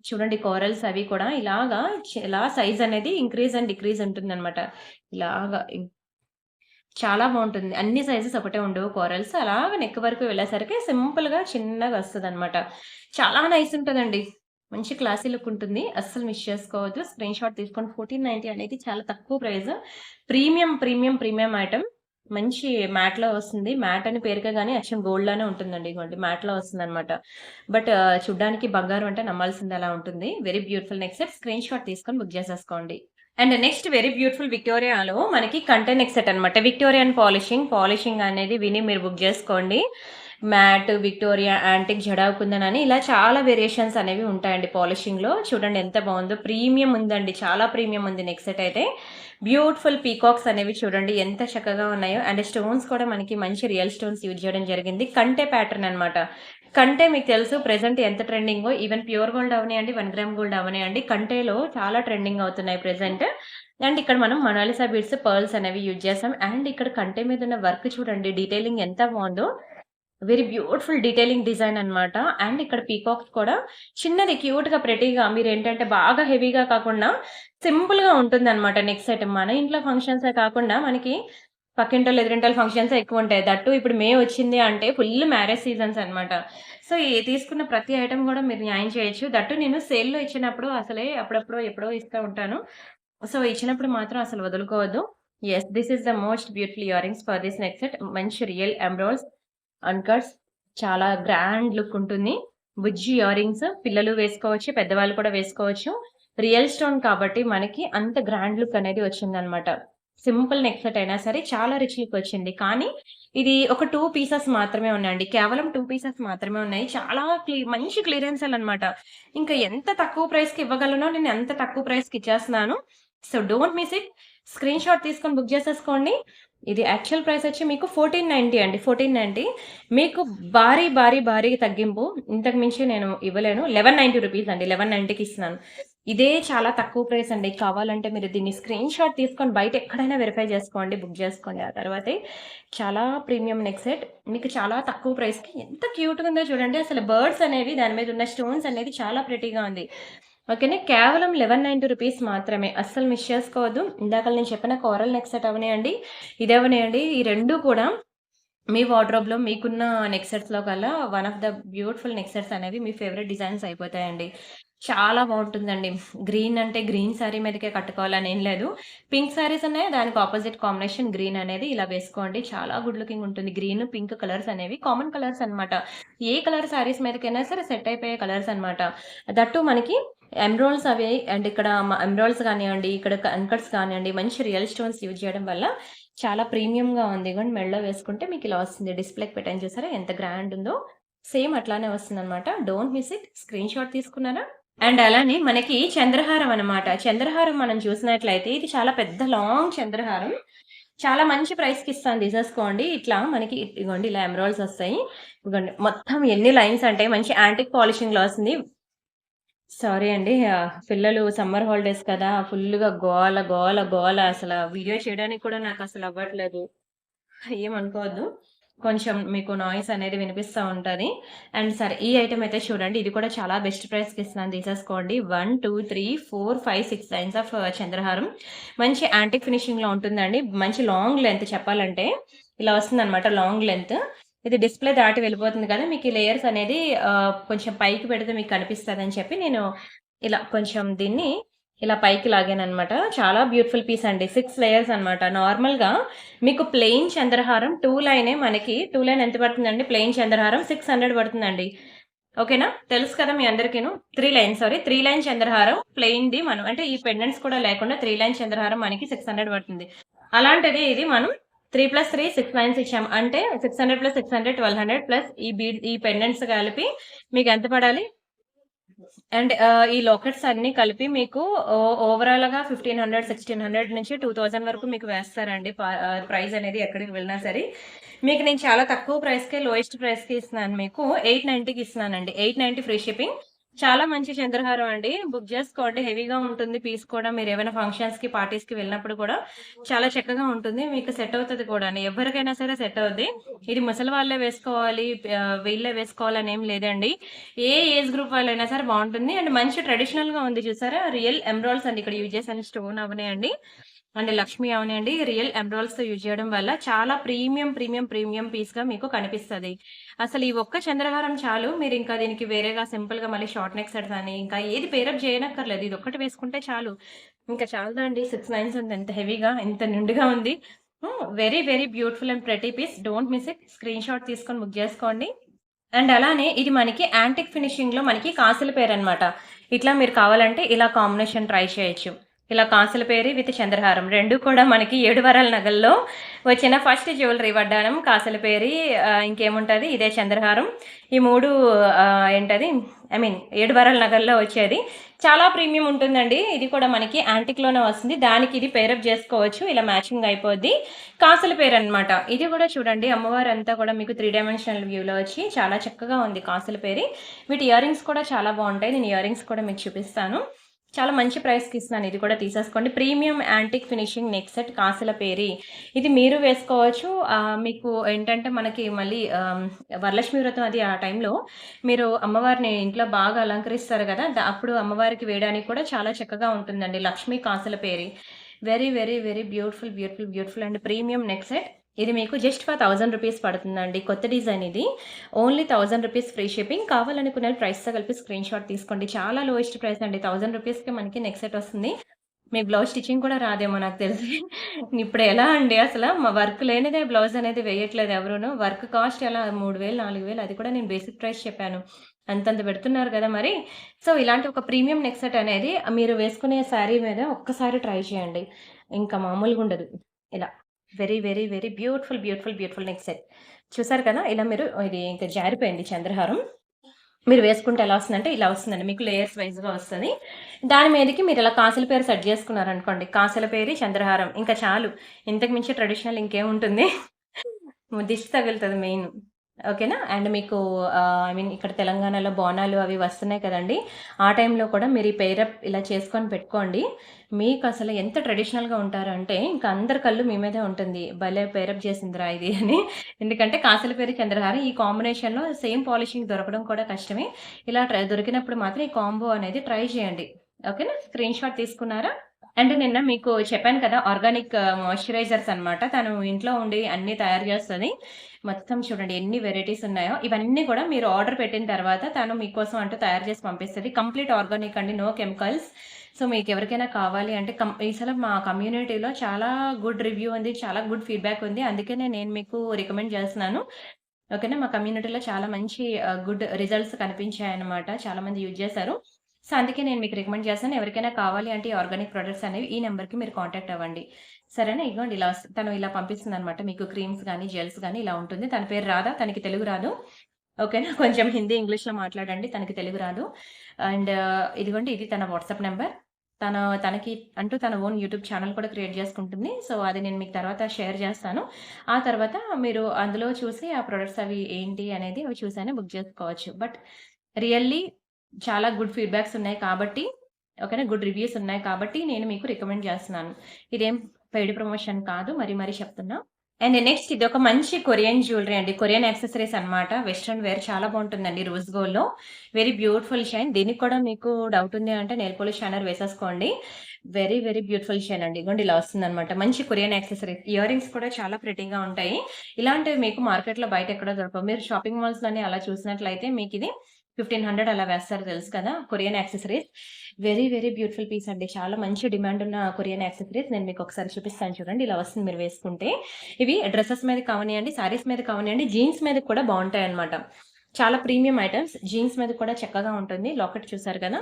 చూడండి కోరల్స్ అవి కూడా ఇలాగా ఇలా సైజ్ అనేది ఇంక్రీజ్ అండ్ డిక్రీజ్ ఉంటుందనమాట. ఇలాగా చాలా బావుంటుంది. అన్ని సైజెస్ ఒకటే ఉండవు కోరల్స్. అలాగా నెక్ వరకు వెళ్ళేసరికి సింపుల్‌గా చిన్నగా వస్తదనమాట. చాలా నైస్ ఉంటదండి. మంచి క్లాసీ లుక్ ఉంటుంది. అస్సలు మిస్ చేసుకోవద్దు. స్క్రీన్ షాట్ తీసుకోండి. 1490 అనేది చాలా తక్కువ price. Premium, premium, premium item. మంచి మ్యాట్‌లో వస్తుంది. మ్యాట్ అని పేరుకే గాని అచ్చం గోల్డ్ లానే ఉంటుందండి. ఇగోండి మ్యాట్‌లో వస్తుందనమాట. బట్ చూడ్డానికి బంగారం అంటే నమ్మాల్సిందే అలా ఉంటుంది. Very beautiful neck set. Screen shot తీసుకొని బుక్ చేసేసుకోండి. అండ్ నెక్స్ట్ వెరీ బ్యూటిఫుల్ విక్టోరియాలో మనకి కంటె నెక్ సెట్ అనమాట. Victorian polishing. పాలిషింగ్ అనేది విని మీరు బుక్ జేసుకోండి. Matte, Victoria, antique, jadau kundan అని ఇలా చాలా వేరియేషన్స్ అనేవి ఉంటాయండి పాలిషింగ్‌లో. చూడండి ఎంత బావుందో. ప్రీమియం ఉందండి. చాలా ప్రీమియం ఉంది నెక్ సెట్ అయితే. బ్యూటిఫుల్ పీకాక్స్ అనేవి చూడండి ఎంత చక్కగా ఉన్నాయో. అండ్ స్టోన్స్ కూడా మనకి మంచి రియల్ స్టోన్స్ యూజ్ చేయడం జరిగింది. కంటె ప్యాటర్న్ అనమాట. కంటె మీకు తెలుసు ప్రెజెంట్ ఎంత ట్రెండింగో. ఈవెన్ ప్యూర్ గోల్డ్ అవ్వనియండి, 1 గ్రామ్ గోల్డ్ అవ్వనియండి. కంటెలో చాలా ట్రెండింగ్ అవుతున్నాయి ప్రెజెంట్. అండ్ ఇక్కడ మనం మొనాలిసా బీడ్స్, పర్ల్స్ అనేవి యూజ్ చేసాం. అండ్ ఇక్కడ కంటె మీద ఉన్న వర్క్ చూడండి. డీటెయిలింగ్ ఎంత బావుందో. వెరీ బ్యూటిఫుల్ డీటెయిలింగ్ డిజైన్ అన్నమాట. అండ్ ఇక్కడ పీకాక్స్ కూడా చిన్నది క్యూట్‌గా, ప్రెటీగా మీరేంటంటే బాగా హెవీగా కాకుండా సింపుల్‌గా ఉంటుందన్నమాట నెక్ సెట్. మన ఇంట్లో ఫంక్షన్సే కాకుండా మనకి పక్కింటోళ్ళు, ఎదురింటోళ్ళ ఫంక్షన్సే ఎక్కువుంటాయి. దట్టు ఇప్పుడు మే వచ్చింది అంటే ఫుల్ మ్యారేజ్ సీజన్స్ అన్నమాట. సో, తీసుకున్న ప్రతి ఐటెమ్ గూడా మీరు న్యాయం చేయొచ్చు. దట్టు నేను సేల్‌లో ఇచ్చినప్పుడు అసలే అప్పుడప్పుడో, ఎప్పుడో ఇస్తా ఉంటాను. సో, ఇచ్చినప్పుడు మాత్రం అసలు వదులుకోవద్దు. Yes. This is the most beautiful earrings for this neck set. మంచి రియల్ ఎమరాల్డ్స్, అన్‌కట్స్ చాలా గ్రాండ్ లుక్ ఉంటుంది. బుజ్జి ఇయర్ రింగ్స్ పిల్లలు వేసుకోవచ్చు, పెద్దవాళ్ళు కూడా వేసుకోవచ్చు. రియల్ స్టోన్ కాబట్టి మనకి అంత గ్రాండ్ లుక్ అనేది వచ్చిందనమాట. సింపుల్ నెక్ సెట్ అయినా సరే చాలా రిచ్ లుక్ వచ్చింది. కానీ ఇది ఒక 2 పీసెస్ మాత్రమే ఉన్నాయండి. కేవలం 2 పీసెస్ మాత్రమే ఉన్నాయి. చాలా మంచి క్లియరెన్సేలనమాట. ఇంకా ఎంత తక్కువ ప్రైస్‌కి ఇవ్వగలనో నేను అంత తక్కువ ప్రైస్‌కి ఇచ్చేస్తున్నాను. So, don't miss it. Screen shot తీసుకొని బుక్ చేసేసుకోండి. ఇది యాక్చువల్ ప్రైస్ వచ్చి మీకు 1490 అండి. 1490 మీకు భారీ, భారీ, భారీ తగ్గింపు. ఇంతకు మించి నేను ఇవ్వలేను. రూ. 1190 అండి. 1190కి ఇస్తున్నాను. ఇదే చాలా తక్కువ ప్రైస్ అండి. కావాలంటే మీరు దీన్ని స్క్రీన్ షాట్ తీసుకొని బయట ఎక్కడైనా వెరిఫై చేసుకోండి. బుక్ చేసుకోండి. ఆ తర్వాతే చాలా ప్రీమియం నెక్ సెట్. మీకు చాలా తక్కువ ప్రైస్‌కి ఎంత క్యూట్‌గా ఉందో చూడండి. అసలు బర్డ్స్ అనేవి దాని మీద ఉన్న స్టోన్స్ అనేది చాలా ప్రెటీగా ఉంది. ఓకేనా. కేవలం రూ. 1190 మాత్రమే. అస్సలు మిస్ చేసుకోవద్దు. ఇందాకల నేను చెప్పిన కోరల్ నెక్ సెట్ అవ్వనియండి, ఇదవ్వనియండి. ఈ 2 కూడా మీ వార్డ్‌రోబ్‌లో మీకున్న నెక్ సెట్స్‌లో కల్లా one of the beautiful neck sets అనేవి మీ ఫేవరెట్ డిజైన్స్ అయిపోతాయండి. చాలా బావుంటుందండి. గ్రీన్ అంటే గ్రీన్ సారీ మీదకే కట్టుకోవాలని ఏం లేదు. పింక్ సారీస్ ఉన్నాయి. దానికి అపోజిట్ కాంబినేషన్ గ్రీన్ అనేది ఇలా వేసుకోండి. చాలా గుడ్ లుకింగ్ ఉంటుంది. గ్రీన్, పింక్ కలర్స్ అనేవి కామన్ కలర్స్ అన్నమాట. ఏ కలర్ సారీస్ మీదకైనా సరే సెట్ అయిపోయే కలర్స్ అన్నమాట. దట్టు మనకి ఎమరాల్డ్స్ అవి అండ్ ఇక్కడ ఎమరాల్డ్స్ కానివ్వండి, ఇక్కడ అన్‌కట్స్ కానివ్వండి, మంచి రియల్ స్టోన్స్ యూజ్ చేయడం వల్ల చాలా ప్రీమియంగా ఉంది. ఇగోండి మెడలో వేసుకుంటే మీకిలా వస్తుంది. డిస్‌ప్లేకి పెట్టాను చూసారా ఎంత గ్రాండ్ ఉందో. సేమ్ అట్లానే వస్తుందనమాట. Don't miss it. Screen shot తీసుకున్నారా? అండ్ అలానే మనకి చంద్రహారం అనమాట. చంద్రహారం మనం చూసినట్లయితే ఇది చాలా పెద్ద లాంగ్ చంద్రహారం. చాలా మంచి ప్రైస్‌కి ఇస్తాను తీసేసుకోండి. ఇట్లా మనకి ఇదిగోండి ఇలా ఎమరాల్డ్స్ వస్తాయి. ఇదిగోండి మొత్తం ఎన్ని లైన్స్ అంటే మంచి యాంటిక్ పాలిషింగ్‌లో వస్తుంది. సారీ అండి. పిల్లలు సమ్మర్ హాలిడేస్ కదా! ఫుల్‌గా గోల, గోల, గోల అసల వీడియో చేయడానికి కూడా నాకసలు అవ్వట్లేదు. ఏమనుకోవద్దు. కొంచెం మీకు నాయిస్ అనేది వినిపిస్తా ఉంటది. అండ్ సరే ఈ ఐటెమ్ అయితే చూడండి. ఇది కూడా చాలా బెస్ట్ ప్రైస్‌కి ఇస్తున్నాను తీసేసుకోండి. 1, 2, 3, 4, 5, 6 లైన్స్ ఆఫ్ చంద్రహారం. మంచి యాంటిక్ ఫినిషింగ్‌లో ఉంటుందండి. మంచి లాంగ్ లెంత్ చెప్పాలంటే ఇలా వస్తుందనమాట లాంగ్ లెంత్. ఇది డిస్‌ప్లే దాటి వెళ్ళిపోతుంది కదా! మీకు ఈ లేయర్స్ అనేది కొంచెం పైకి పెడితే మీకు కనిపిస్తదని చెప్పి నేను ఇలా కొంచెం దీన్ని ఇలా పైకి లాగాననమాట. చాలా బ్యూటిఫుల్ పీస్ అండి. 6 లేయర్స్ అనమాట. నార్మల్‌గా మీకు ప్లెయిన్ చంద్రహారం 2 లైనే మనకి 2 లైన్ ఎంత పడుతుందండి? ప్లెయిన్ చంద్రహారం 600 పడుతుందండి. ఓకేనా? తెలుసు కదా మీ అందరికీను. 3 లైన్ చంద్రహారం ప్లెయిన్‌ది మనం అంటే ఈ పెండెంట్స్ కూడా లేకుండా 3 లైన్ చంద్రహారం మనకి 600 పడుతుంది. అలాంటిది ఇది మనం 3+3 6 లైన్స్ ఇచ్చాం. అంటే 600 + 600 1200 ప్లస్ ఈ పెండెంట్స్ కలిపి మీకు ఎంత పడాలి? అండ్ ఈ లాకెట్స్ అన్నీ కలిపి మీకు ఓవరాల్‌గా 1500, 1600 నుంచి 2000 వరకు మీకు వేస్తారండి. ప్రైస్ అనేది ఎక్కడికి వెళ్ళినా సరే. మీకు నేను చాలా తక్కువ ప్రైస్‌కే లోయెస్ట్ ప్రైస్‌కి ఇస్తున్నాను మీకు. 890కి ఇస్తున్నానండి. 890 ఫ్రీ షిప్పింగ్. చాలా మంచి చంద్రహారం అండి. బుక్ చేసుకోండి. హెవీగా ఉంటుంది పీస్ కూడా. మీరేమైనా ఫంక్షన్స్‌కి, పార్టీస్‌కి వెళ్ళినప్పుడు కూడా చాలా చక్కగా ఉంటుంది. మీకు సెట్ అవుతది కూడాని. ఎవ్వరికైనా సరే సెట్ అవుద్ది. ఇది ముసలి వాళ్ళే వేసుకోవాలి, వీళ్ళే వేసుకోవాలని ఏం లేదండి. ఏ ఏజ్ గ్రూప్ వాళ్ళైనా సరే బావుంటుంది. అండ్ మంచి ట్రెడిషనల్‌గా ఉంది చూసారా? రియల్ ఎమరాల్డ్స్ అండి ఇక్కడ యూజ్ చేసిన స్టోన్ అవనియండి. అండ్ లక్ష్మి అవనియండి. రియల్ ఎమరాల్డ్స్‌తో యూజ్ చేయడం వల్ల చాలా ప్రీమియం పీస్‌గా మీకు కనిపిస్తది. అసలు ఈ ఒక్క చంద్రహారం చాలు. మీరింకా దీనికి వేరేగా సింపుల్‌గా మళ్ళీ షార్ట్ నెక్ సెట్స్ అని ఇంకా ఏది పేరప్ చేయనక్కర్లేదు. ఇదొక్కటి వేసుకుంటే చాలు. ఇంకా చాలదా అండి 6 లైన్స్ ఉంది. ఎంత హెవీగా, ఎంత నిండుగా ఉంది. Very beautiful and pretty piece. Don't miss it. Screen shot తీసుకొని బుక్ చేసుకోండి. అండ్ అలానే ఇది మనకి యాంటిక్ ఫినిషింగ్‌లో మనకి కాసుల పేరనమాట. ఇట్లా మీరు కావాలంటే ఇలా కాంబినేషన్ ట్రై చేయొచ్చు. ఇలా కాసుల పేరి విత్ చంద్రహారం 2 కూడా మనకి 7 వరాల నగల్లో వచ్చిన ఫస్ట్ జ్యువెలరీ వడ్డానం కాసుల పేరి ఇంకేముంటది ఇదే చంద్రహారం. ఈ 3 ఏంటది 7 వరాల నగల్లో వచ్చేది. చాలా ప్రీమియం ఉంటుందండి. ఇది కూడా మనకి యాంటిక్‌లోనే వస్తుంది. దానికి ఇది పేరప్ చేసుకోవచ్చు. ఇలా మ్యాచింగ్ అయిపోద్ది. కాసుల పేరనమాట. ఇది కూడా చూడండి అమ్మవారంతా కూడా మీకు 3 డైమెన్షనల్ వ్యూలో వచ్చి చాలా చక్కగా ఉంది కాసుల పేరి. వీటి ఇయర్ రింగ్స్ కూడా చాలా బావుంటాయి. నేను ఇయర్ రింగ్స్ కూడా మీకు చూపిస్తాను. చాలా మంచి ప్రైస్‌కి ఇస్తున్నాను. ఇది కూడా తీసేసుకోండి. Premium antique finishing neck set కాసుల పేరి. ఇది మీరు వేసుకోవచ్చు. మీకు ఏంటంటే మనకి మళ్ళీ వరలక్ష్మి వ్రతం అది ఆ టైంలో మీరు అమ్మవారిని ఇంట్లో బాగా అలంకరిస్తారు గదా! అప్పుడు అమ్మవారికి వేయడానికి కూడా చాలా చక్కగా ఉంటుందండి. లక్ష్మీ కాసుల పేరి. Very beautiful and premium neck set. ఇది మీకు జస్ట్ ఫర్ 1000 రూపీస్ పడుతుందండి. కొత్త డిజైన్ ఇది. Only 1000 rupees free shipping. కావాలనుకున్న ప్రైస్‌తో కలిపి స్క్రీన్ షాట్ తీసుకోండి. చాలా లోయెస్ట్ ప్రైస్ అండి. 1000 రూపీస్‌కి మనకి నెక్ సెట్ వస్తుంది. మీకు బ్లౌజ్ స్టిచ్చింగ్ కూడా రాదేమో నాకు తెలిసి. ఇప్పుడు ఎలా అండి అసల వర్క్ లేనిదే బ్లౌజ్ అనేది వేయట్లేదు ఎవరును. వర్క్ కాస్ట్ ఎలా 3000, 4000 అది కూడా నేను బేసిక్ ప్రైస్ చెప్పాను. అంతంత పెడుతున్నారు గదా మరి. సో, ఇలాంటి ఒక ప్రీమియం నెక్ సెట్ అనేది మీరు వేసుకునే శారీ మీద ఒక్కసారి ట్రై చేయండి. ఇంకా మామూలుగుండదు. ఇలా వెరీ బ్యూటిఫుల్ నెక్ సెట్. చూసారు కదా! ఇలా మీరు ఇది ఇంకా జారిపోయింది చంద్రహారం. మీరు వేసుకుంటే ఎలా వస్తుందంటే ఇలా వస్తుందండి. మీకు లేయర్స్ వైస్‌గా వస్తది. దాని మీదకి మీరు ఇలా కాసుల పేరు సెట్ చేసుకున్నారనుకోండి. కాసుల పేరి, చంద్రహారం ఇంకా చాలు. ఇంతకు మించి ట్రెడిషనల్ ఇంకేముంటుంది? దిష్టి తగులుతది మెయిన్. ఓకేనా? అండ్ మీకు ఇక్కడ తెలంగాణలో బోనాలు అవి వస్తున్నాయి కదండీ! ఆ టైంలో కూడా మీరు ఈ పెయిరప్ ఇలా చేసుకొని పెట్టుకోండి. మీకసలు ఎంత ట్రెడిషనల్‌గా ఉంటారంటే ఇంక అందరి కళ్ళు మీ మీదే ఉంటుంది. భలే పెయిరప్ చేసిందిరా ఇది అని. ఎందుకంటే కాసుల పేరు, చంద్రహారం ఈ కాంబినేషన్‌లో సేమ్ పాలిషింగ్ దొరకడం కూడా కష్టమే. ఇలా దొరికినప్పుడు మాత్రం ఈ కాంబో అనేది ట్రై చేయండి. ఓకేనా? స్క్రీన్ షాట్ తీసుకున్నారా? అంటే నిన్న మీకు చెప్పాను కదా! ఆర్గానిక్ మాయిశ్చరైజర్స్ అనమాట. తను ఇంట్లో ఉండి అన్నీ తయారు చేస్తది. మొత్తం చూడండి ఎన్ని వెరైటీస్ ఉన్నాయో. ఇవన్నీ కూడా మీరు ఆర్డర్ పెట్టిన తర్వాత తను మీకోసం అంటూ తయారు చేసి పంపిస్తది. కంప్లీట్ ఆర్గానిక్ అండి. No chemicals. సో, మీకెవరికైనా కావాలి అంటే అసలు మా కమ్యూనిటీలో చాలా గుడ్ రివ్యూ ఉంది. చాలా గుడ్ ఫీడ్‌బ్యాక్ ఉంది. అందుకనే నేను మీకు రికమెండ్ చేస్తున్నాను. ఓకేనా. మా కమ్యూనిటీలో చాలా మంచి గుడ్ రిజల్ట్స్ కనిపించాయన్నమాట. చాలా మంది యూజ్ చేశారు. సో, అందుకే నేను మీకు రికమెండ్ చేస్తాను. ఎవరికైనా కావాలి అంటే ఈ ఆర్గానిక్ ప్రొడక్ట్స్ అనేవి ఈ నంబర్‌కి మీరు కాంటాక్ట్ అవ్వండి. సరేనా? ఇగోండి తను ఇలా పంపిస్తుందన్నమాట. మీకు క్రీమ్స్ గాని, జెల్స్ గాని ఇలా ఉంటుంది. తన పేరు రాధ. తనకి తెలుగు రాదు. ఓకేనా. కొంచెం హిందీ, ఇంగ్లీష్‌లో మాట్లాడండి. తనకి తెలుగు రాదు. అండ్ ఇదిగోండి ఇది తన వాట్సాప్ నంబర్. తనకి అంటూ తన ఓన్ యూట్యూబ్ ఛానెల్ కూడా క్రియేట్ చేసుకుంటుంది. సో, అది నేను మీకు తర్వాత షేర్ చేస్తాను. ఆ తర్వాత మీరు అందులో చూసి ఆ ప్రొడక్ట్స్ అవి ఏంటి అనేది అవి చూసైనా బుక్ చేసుకోవచ్చు. బట్ రియల్లీ చాలా గుడ్ ఫీడ్‌బ్యాక్స్ ఉన్నాయి కాబట్టి ఓకేనా. గుడ్ రివ్యూస్ ఉన్నాయి కాబట్టి నేను మీకు రికమెండ్ చేస్తున్నాను. ఇదేం పెయిడ్ ప్రమోషన్ కాదు. మరీ మరీ చెప్తున్నా. అండ్ నెక్స్ట్ ఇదొక మంచి కొరియన్ జ్యువెలరీ అండి. కొరియన్ యాక్సెసరీస్ అన్నమాట. వెస్టర్న్ వేర్ చాలా బావుంటుందండి రోజ్ గోల్డ్‌లో. Very beautiful shine. దీనికి కూడా మీకు డౌట్ ఉంది అంటే నెయిల్ పాలిష్ షైనర్ వేసేసుకోండి. వెరీ వెరీ బ్యూటిఫుల్ షైన్ అండి. ఇదిగోండి ఇలా వస్తుందన్నమాట. మంచి కొరియన్ యాక్సెసరీస్. ఇయర్ రింగ్స్ కూడా చాలా ప్రిటీగా ఉంటాయి. ఇలాంటివి మీకు మార్కెట్‌లో బయట ఎక్కడ దొరకవు. మీరు షాపింగ్ మాల్స్‌లోని అలా చూసినట్లయితే మీకిది 1500 అలా వేస్తారు తెలుసు కదా! Korean accessories. Very very beautiful piece అండి. చాలా మంచి డిమాండ్ ఉన్న కొరియన్ యాక్సెసరీస్. నేను మీకు ఒకసారి చూపిస్తాను చూడండి. ఇలా వస్తుంది మీరు వేసుకుంటే. ఇవి డ్రెసెస్ మీద కావనియండి, శారీస్ మీద కావనియండి, జీన్స్ మీద కూడా బావుంటాయన్నమాట. చాలా ప్రీమియం ఐటెమ్స్. జీన్స్ మీద కూడా చక్కగా ఉంటుంది. లాకెట్ చూసారు కదా!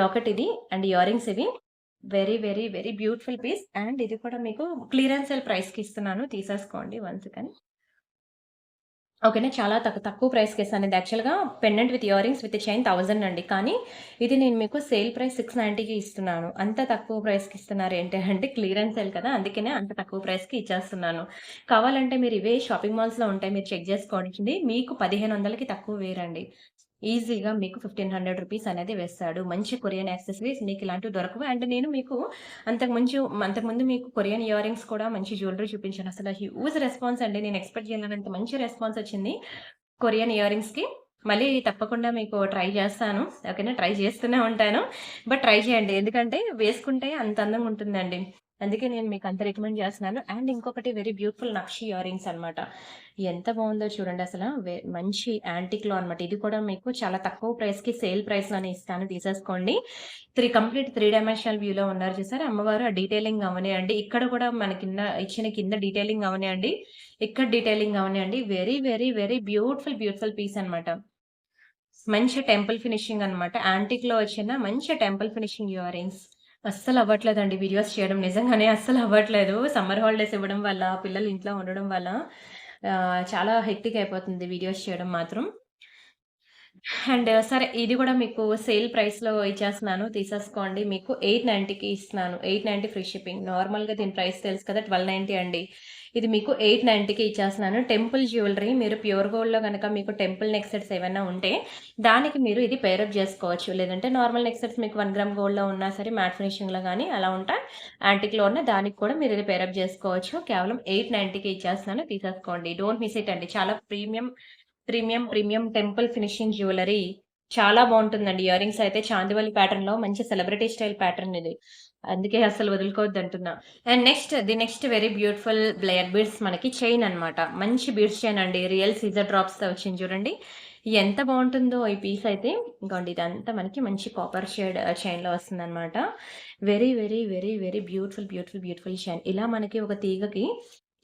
లాకెట్ ఇది అండ్ ఇయర్ రింగ్స్ ఇవి. Very very very beautiful piece and ఇది కూడా మీకు క్లియరెన్స్ సేల్ ప్రైస్‌కి ఇస్తున్నాను. తీసేసుకోండి వన్స్ కానీ. ఓకేనా. చాలా తక్కువ ప్రైస్‌కిస్తాను. ఇది యాక్చువల్‌గా pendant with ear rings with chain 1000 అండి. కానీ ఇది నేను మీకు సేల్ ప్రైస్ 690కి ఇస్తున్నాను. అంత తక్కువ ప్రైస్‌కి ఇస్తున్నారు ఏంటి అంటే క్లియరెన్స్ సేల్ కదా! అందుకనే అంత తక్కువ ప్రైస్‌కి ఇచ్చేస్తున్నాను. కావాలంటే మీరు ఇవే షాపింగ్ మాల్స్‌లో ఉంటాయి. మీరు చెక్ చేసుకోండి. మీకు 1500కి తక్కువ వేయరండి. ఈజీగా మీకు 1500 రూపీస్ అనేది వేస్తాడు. మంచి కొరియన్ యాక్సెసరీస్ మీకు ఇలాంటివి దొరకవు. అండ్ నేను మీకు అంతకుముందు మీకు కొరియన్ ఇయర్ రింగ్స్ కూడా మంచి జ్యువెలరీ చూపించాను. అసల హ్యూజ్ రెస్పాన్స్ అండి. నేను ఎక్స్‌పెక్ట్ చేయలేనంత మంచి రెస్పాన్స్ వచ్చింది కొరియన్ ఇయర్ రింగ్స్‌కి. మళ్ళీ తప్పకుండా మీకు ట్రై చేస్తాను. ఓకేనా. ట్రై చేస్తూనే ఉంటాను. బట్ ట్రై చేయండి. ఎందుకంటే వేసుకుంటే అంత అందంగా ఉంటుందండి. అందుకే నేను మీకు అంత రికమెండ్ చేస్తున్నాను. అండ్ ఇంకొకటి వెరీ బ్యూటిఫుల్ నక్షి ఇయర్ రింగ్స్ అన్నమాట. ఎంత బావుందో చూడండి అసల. మంచి యాంటిక్‌లో అన్నమాట. ఇది కూడా మీకు చాలా తక్కువ ప్రైస్‌కి సేల్ ప్రైస్‌లోనే ఇస్తాను. తీసేసుకోండి. కంప్లీట్ 3 డైమెన్షనల్ వ్యూలో ఉన్నారు చూసారా అమ్మవారు. ఆ డీటెయిలింగ్ అవనియండి. ఇక్కడ కూడా మన కింద డీటెయిలింగ్ అవనియండి. ఇక్కడ డీటెయిలింగ్ అవనియండి. Very very very beautiful piece అన్నమాట. మంచి టెంపుల్ ఫినిషింగ్ అన్నమాట. యాంటిక్‌లో వచ్చిన మంచి టెంపుల్ ఫినిషింగ్ ఇయర్ రింగ్స్. అస్సలు అవ్వట్లేదండి వీడియోస్ చేయడం. నిజంగానే అస్సలు అవ్వట్లేదు. సమ్మర్ హాలిడేస్ ఇవ్వడం వల్ల, పిల్లలు ఇంట్లో ఉండడం వల్ల చాలా హెక్టిక్ అయిపోతుంది వీడియోస్ చేయడం మాత్రం. అండ్ సరే ఇది కూడా మీకు సేల్ ప్రైస్‌లో ఇచ్చేస్తున్నాను. తీసేసుకోండి. మీకు 890కి ఇస్తున్నాను. 890 ఫ్రీ షిప్పింగ్. నార్మల్‌గా దీని ప్రైస్ తెలుసు కదా! 1290 అండి. ఇది మీకు 890కి ఇచ్చేస్తున్నాను. టెంపుల్ జ్యువెలరీ మీరు ప్యూర్ గోల్డ్‌లో గనక మీకు టెంపుల్ నెక్ సెట్స్ ఏవన్నా ఉంటే దానికి మీరు ఇది పేరప్ చేసుకోవచ్చు. లేదంటే నార్మల్ నెక్ సెట్స్ మీకు 1 గ్రామ్ గోల్డ్‌లో ఉన్నా సరే మ్యాట్ ఫినిషింగ్‌లో గాని అలా ఉంటే యాంటిక్‌లో ఉన్న దానికి కూడా మీరు ఇది పేరప్ చేసుకోవచ్చు. కేవలం 890కి ఇచ్చేస్తున్నాను. తీసేసుకోండి. డోంట్ మిస్ ఇట్ అండి. చాలా ప్రీమియం టెంపుల్ ఫినిషింగ్ జ్యువెలరీ. చాలా బావుంటుందండి. ఇయర్ రింగ్స్ అయితే చాందివలి ప్యాటర్న్‌లో మంచి సెలబ్రిటీ స్టైల్ ప్యాటర్న్ ఇది. అందుకే అస్సలు వదులుకోవద్దంటున్నా. And next very beautiful blair beads మనకి చైన్ అన్నమాట. మంచి బీడ్స్ చైన్ అండి. రియల్ సీజర్ డ్రాప్స్‌తో వచ్చింది చూడండి. ఎంత బావుంటుందో ఈ పీస్ అయితే. ఇగోండి ఇదంతా మనకి మంచి కాపర్ షేడ్ చైన్‌లో వస్తుందన్నమాట. Very very very very beautiful chain. ఇలా మనకి ఒక తీగకి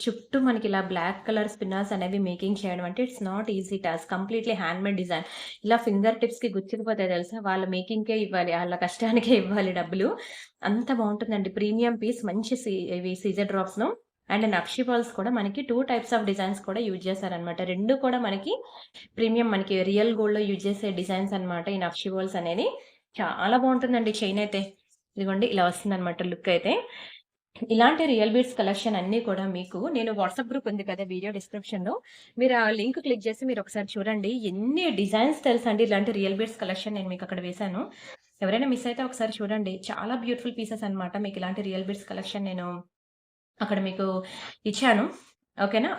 చుట్టూ మనకిలా బ్లాక్ కలర్ స్పిన్నర్స్ అనేవి మేకింగ్ చేయడం అంటే it's not easy task. Completely handmade design. ఇలా ఫింగర్ టిప్స్‌కి గుచ్చుకుపోతాయి తెలుసా? వాళ్ళ మేకింగ్‌కే ఇవ్వాలి. ఆళ్ళ కష్టానికే ఇవ్వాలి డబ్బులు. అంత బావుంటుందండి. ప్రీమియం పీస్ మంచి ఇవి సీజర్ డ్రాప్స్‌ను అండ్ నక్షి బాల్స్ కూడా మనకి 2 టైప్స్ ఆఫ్ డిజైన్స్ కూడా యూజ్ చేశారనమాట. 2 కూడా మనకి ప్రీమియం మనకి రియల్ గోల్డ్‌లో యూజ్ చేసే డిజైన్స్ అన్నమాట. ఈ నక్షి బాల్స్ అనేది. చాలా బావుంటుందండి చైన్ అయితే. ఇదిగోండి ఇలా వస్తుందన్నమాట లుక్ అయితే. ఇలాంటి రియల్ బీడ్స్ కలెక్షన్ అన్నీ కూడా మీకు నేను వాట్సాప్ గ్రూప్ ఉంది కదా! వీడియో డిస్క్రిప్షన్‌లో. మీరు ఆ లింక్ క్లిక్ చేసి మీరొకసారి చూడండి. ఎన్ని డిజైన్స్ తెలుసండి ఇలాంటి రియల్ బీడ్స్ కలెక్షన్ నేను మీకక్కడ వేశాను. ఎవరైనా మిస్ అయితే ఒకసారి చూడండి. చాలా బ్యూటిఫుల్ పీసెస్ అన్నమాట. మీకు ఇలాంటి రియల్ బీడ్స్ కలెక్షన్ నేను అక్కడ మీకు ఇచ్చాను. ఓకేనా.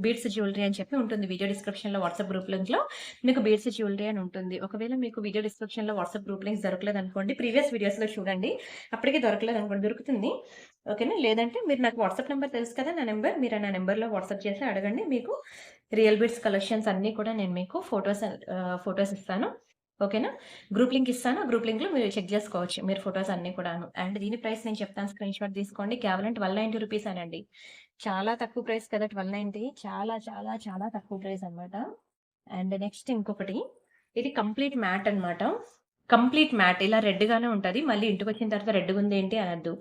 బీడ్స్ జ్యువెలరీ అని చెప్పి ఉంటుంది. వీడియో డిస్క్రిప్షన్‌లో వాట్సాప్ గ్రూప్ లింక్‌లో మీకు బీడ్స్ జ్యువెలరీ అని ఉంటుంది. ఒకవేళ మీకు వీడియో డిస్క్రిప్షన్‌లో వాట్సాప్ గ్రూప్ లింక్స్ దొరకలేదనుకోండి, ప్రీవియస్ వీడియోస్‌లో చూడండి. అప్పటికి దొరకలేదనుకోండి దొరుకుతుంది. ఓకేనా. లేదంటే మీరు నాకు వాట్సాప్ నంబర్ తెలుసు కదా! నా నంబర్. మీరు నా నంబర్‌లో వాట్సాప్ చేసి అడగండి. మీకు రియల్ బీడ్స్ కలెక్షన్స్ అన్నీ కూడా నేను మీకు ఫోటోస్ ఇస్తాను. ఓకేనా. గ్రూప్ లింక్ ఇస్తాను. ఆ గ్రూప్ లింక్‌లో మీరు చెక్ చేసుకోవచ్చు. మీరు ఫోటోస్ అన్నీ కూడాను. అండ్ దీని ప్రైస్ నేను చెప్తాను స్క్రీన్‌షాట్ తీసుకోండి. కేవలం 1290 రూపీసేనండి. చాలా తక్కువ ప్రైస్ కదా! 1290 చాలా తక్కువ ప్రైస్ అన్నమాట. అండ్ నెక్స్ట్ ఇంకొకటి ఇది కంప్లీట్ మ్యాట్ అన్నమాట. కంప్లీట్ మ్యాట్ ఇలా రెడ్‌గానే ఉంటది. మళ్ళీ ఇంటికొచ్చిన తర్వాత రెడ్‌గుందేంటి అనొద్దు.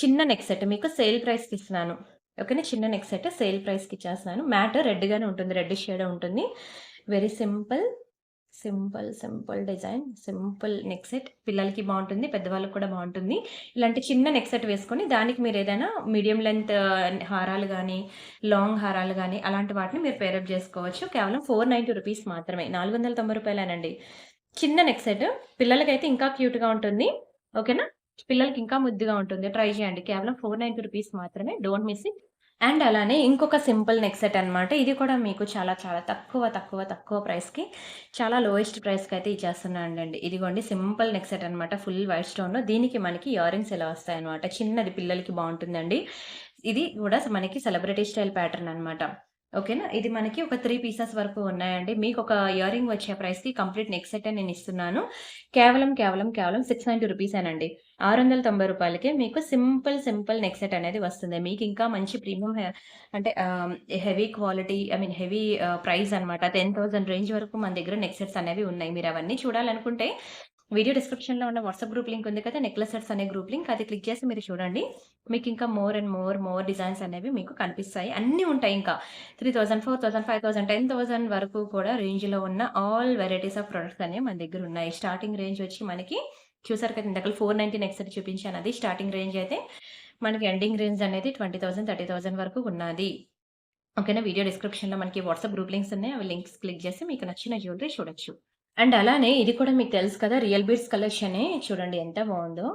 చిన్న నెక్ సెట్ మీకు సేల్ ప్రైస్‌కి ఇస్తున్నాను. ఓకేనా. చిన్న నెక్ సెట్ సేల్ ప్రైస్‌కి ఇచ్చేస్తున్నాను. మ్యాట్ రెడ్‌గానే ఉంటుంది. రెడ్డిష్ షేడే ఉంటుంది. Very simple, simple design, simple neck set. పిల్లలకి బావుంటుంది. పెద్దవాళ్ళకి కూడా బావుంటుంది. ఇలాంటి చిన్న నెక్ సెట్ వేసుకొని దానికి మీరేదైనా మీడియం లెంత్ హారాలు గానీ, లాంగ్ హారాలు గానీ అలాంటి వాటిని మీరు పేరప్ జేసుకోవచ్చు. కేవలం 490 రూపీస్ మాత్రమే. రూ. 490 చిన్న నెక్ సెట్. పిల్లలకైతే ఇంకా క్యూట్‌గా ఉంటుంది. ఓకేనా? పిల్లలకి ఇంకా ముద్దుగా ఉంటుంది. ట్రై చేయండి. కేవలం 490 రూపీస్ మాత్రమే. Don't miss it. అండ్ అలానే ఇంకొక సింపుల్ నెక్ సెట్ అనమాట. ఇది కూడా మీకు చాలా తక్కువ ప్రైస్‌కి చాలా లోయెస్ట్ ప్రైస్‌కైతే ఇచ్చేస్తున్నానండి. ఇదిగోండి సింపుల్ నెక్ సెట్ అనమాట. ఫుల్ వైట్ స్టోన్‌లో దీనికి మనకి ఇయర్ రింగ్స్ ఇలా వస్తాయన్నమాట. చిన్నది పిల్లలకి బావుంటుందండి. ఇది కూడా మనకి సెలబ్రిటీ స్టైల్ ప్యాటర్న్ అనమాట. ఓకేనా? ఇది మనకి ఒక 3 పీసెస్ వరకు ఉన్నాయండి. మీకొక ఇయర్ రింగ్ వచ్చే ప్రైస్‌కి కంప్లీట్ నెక్ సెట్టే నేనిస్తున్నాను. కేవలం 690 రూపీసేనండి. రూ. 690కే మీకు సింపుల్ నెక్ సెట్ అనేది వస్తుంది. మీకింకా మంచి ప్రీమియం అంటే హెవీ క్వాలిటీ హెవీ ప్రైస్ అనమాట. 10,000 రేంజ్ వరకు మన దగ్గర నెక్ సెట్స్ అనేవి ఉన్నాయి. మీరవన్నీ చూడాలనుకుంటే వీడియో డిస్క్రిప్షన్‌లో ఉన్న వాట్సాప్ గ్రూప్ లింక్ ఉంది కదా! నెక్లెస్ సెట్స్ అనే గ్రూప్ లింక్ అది క్లిక్ చేసి మీరు చూడండి. మీకింకా మోర్ అండ్ మోర్ డిజైన్స్ అనేవి మీకు కనిపిస్తాయి. అన్నీ ఉంటాయి ఇంకా. 3000, 4000, 5000, 10,000 వరకు కూడా రేంజ్‌లో ఉన్న ఆల్ వెరైటీస్ ఆఫ్ ప్రొడక్ట్స్ అనేవి మన దగ్గరున్నాయి. స్టార్టింగ్ రేంజ్ వచ్చి మనకి చూసారు కదా! ఇందాకల 490 నెక్ సెట్ చూపించాను. అది స్టార్టింగ్ రేంజ్ అయితే మనకి ఎండింగ్ రేంజ్ అనేది 20,000, 30,000 వరకు ఉన్నది. ఓకేనా? వీడియో డిస్క్రిప్షన్‌లో మనకి వాట్సాప్ గ్రూప్ లింక్స్ ఉన్నాయి. అవి లింక్స్ క్లిక్ చేసి మీకు నచ్చిన జ్యువెలరీ చూడొచ్చు. అండ్ అలానే ఇది కూడా మీకు తెలుసు కదా! రియల్ బీడ్స్ కలెక్షనే చూడండి ఎంత బావుందో.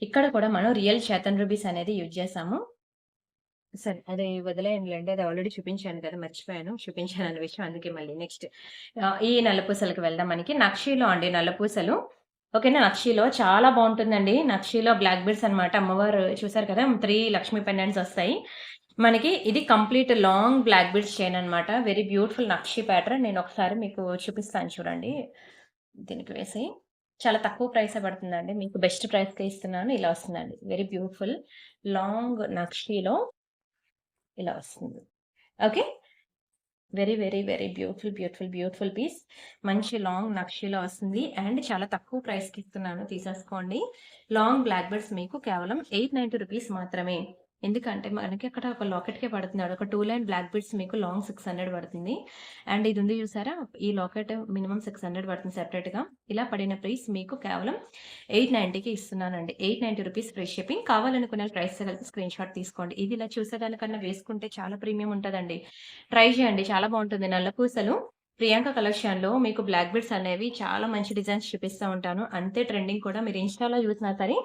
ఇక్కడ కూడా మనం రియల్ చేతన్ రూబీస్ అనేది యూజ్ చేసాము. సరే అది వదిలేయండిలెండి. అది ఆల్రెడీ చూపించాను కదా! మర్చిపోయాను. చూపించానన్న విషయం అందుకే మళ్ళీ నెక్స్ట్ ఈ నల్లపూసలకి వెళ్దాం మనకి. నక్షీలో అండి నల్లపూసలు. ఓకేనా? నక్షీలో చాలా బావుంటుందండి. నక్షీలో బ్లాక్ బీడ్స్ అన్నమాట. అమ్మవారు చూసారు కదా! 3 లక్ష్మీ పెండెంట్స్ ఒస్తాయి. మనకి ఇది complete long black beads chain అన్నమాట. Very beautiful nakshi pattern. నేనొకసారి మీకు చూపిస్తాను చూడండి. దీనికి వేసి చాలా తక్కువ ప్రైసే పడుతుందండి. మీకు బెస్ట్ ప్రైస్‌కే ఇస్తున్నాను. ఇలా వస్తుందండి. వెరీ బ్యూటిఫుల్ లాంగ్ నక్షిలో ఇలా వస్తుంది. ఓకే. Very beautiful piece. మంచి లాంగ్ నక్షిలో వస్తుంది. అండ్ చాలా తక్కువ ప్రైస్‌కి ఇస్తున్నాను. తీసేసుకోండి. లాంగ్ బ్లాక్ బీడ్స్ మీకు కేవలం 890 రూపీస్ మాత్రమే. ఎందుకంటే మనకి అక్కడ ఒక లాకెట్‌కే పడుతుంది. అదొక 2 లైన్ బ్లాక్ బీడ్స్ మీకు లాంగ్ 600 పడుతుంది. అండ్ ఇది ఉంది చూసారా? ఈ లాకెట్ మినిమమ్ 600 పడుతుంది సెపరేట్‌గా. ఇలా పడిన ప్రైస్ మీకు కేవలం 890కి ఇస్తున్నానండి. 890 రూపీస్ ఫ్రీ షిప్పింగ్. కావాలనుకునే ప్రైస్‌తో కలిపి స్క్రీన్‌షాట్ తీసుకోండి. ఇది ఇలా చూసేదానికన్నా వేసుకుంటే చాలా ప్రీమియం ఉంటదండి. ట్రై చేయండి. చాలా బావుంటుంది. నల్ల పూసలు ప్రియాంక కలెక్షన్‌లో మీకు బ్లాక్ బీడ్స్ అనేవి చాలా మంచి డిజైన్స్ చూపిస్తా ఉంటాను. అంతే ట్రెండింగ్ కూడా మీరు ఇన్‌స్టాలో చూసినా సరే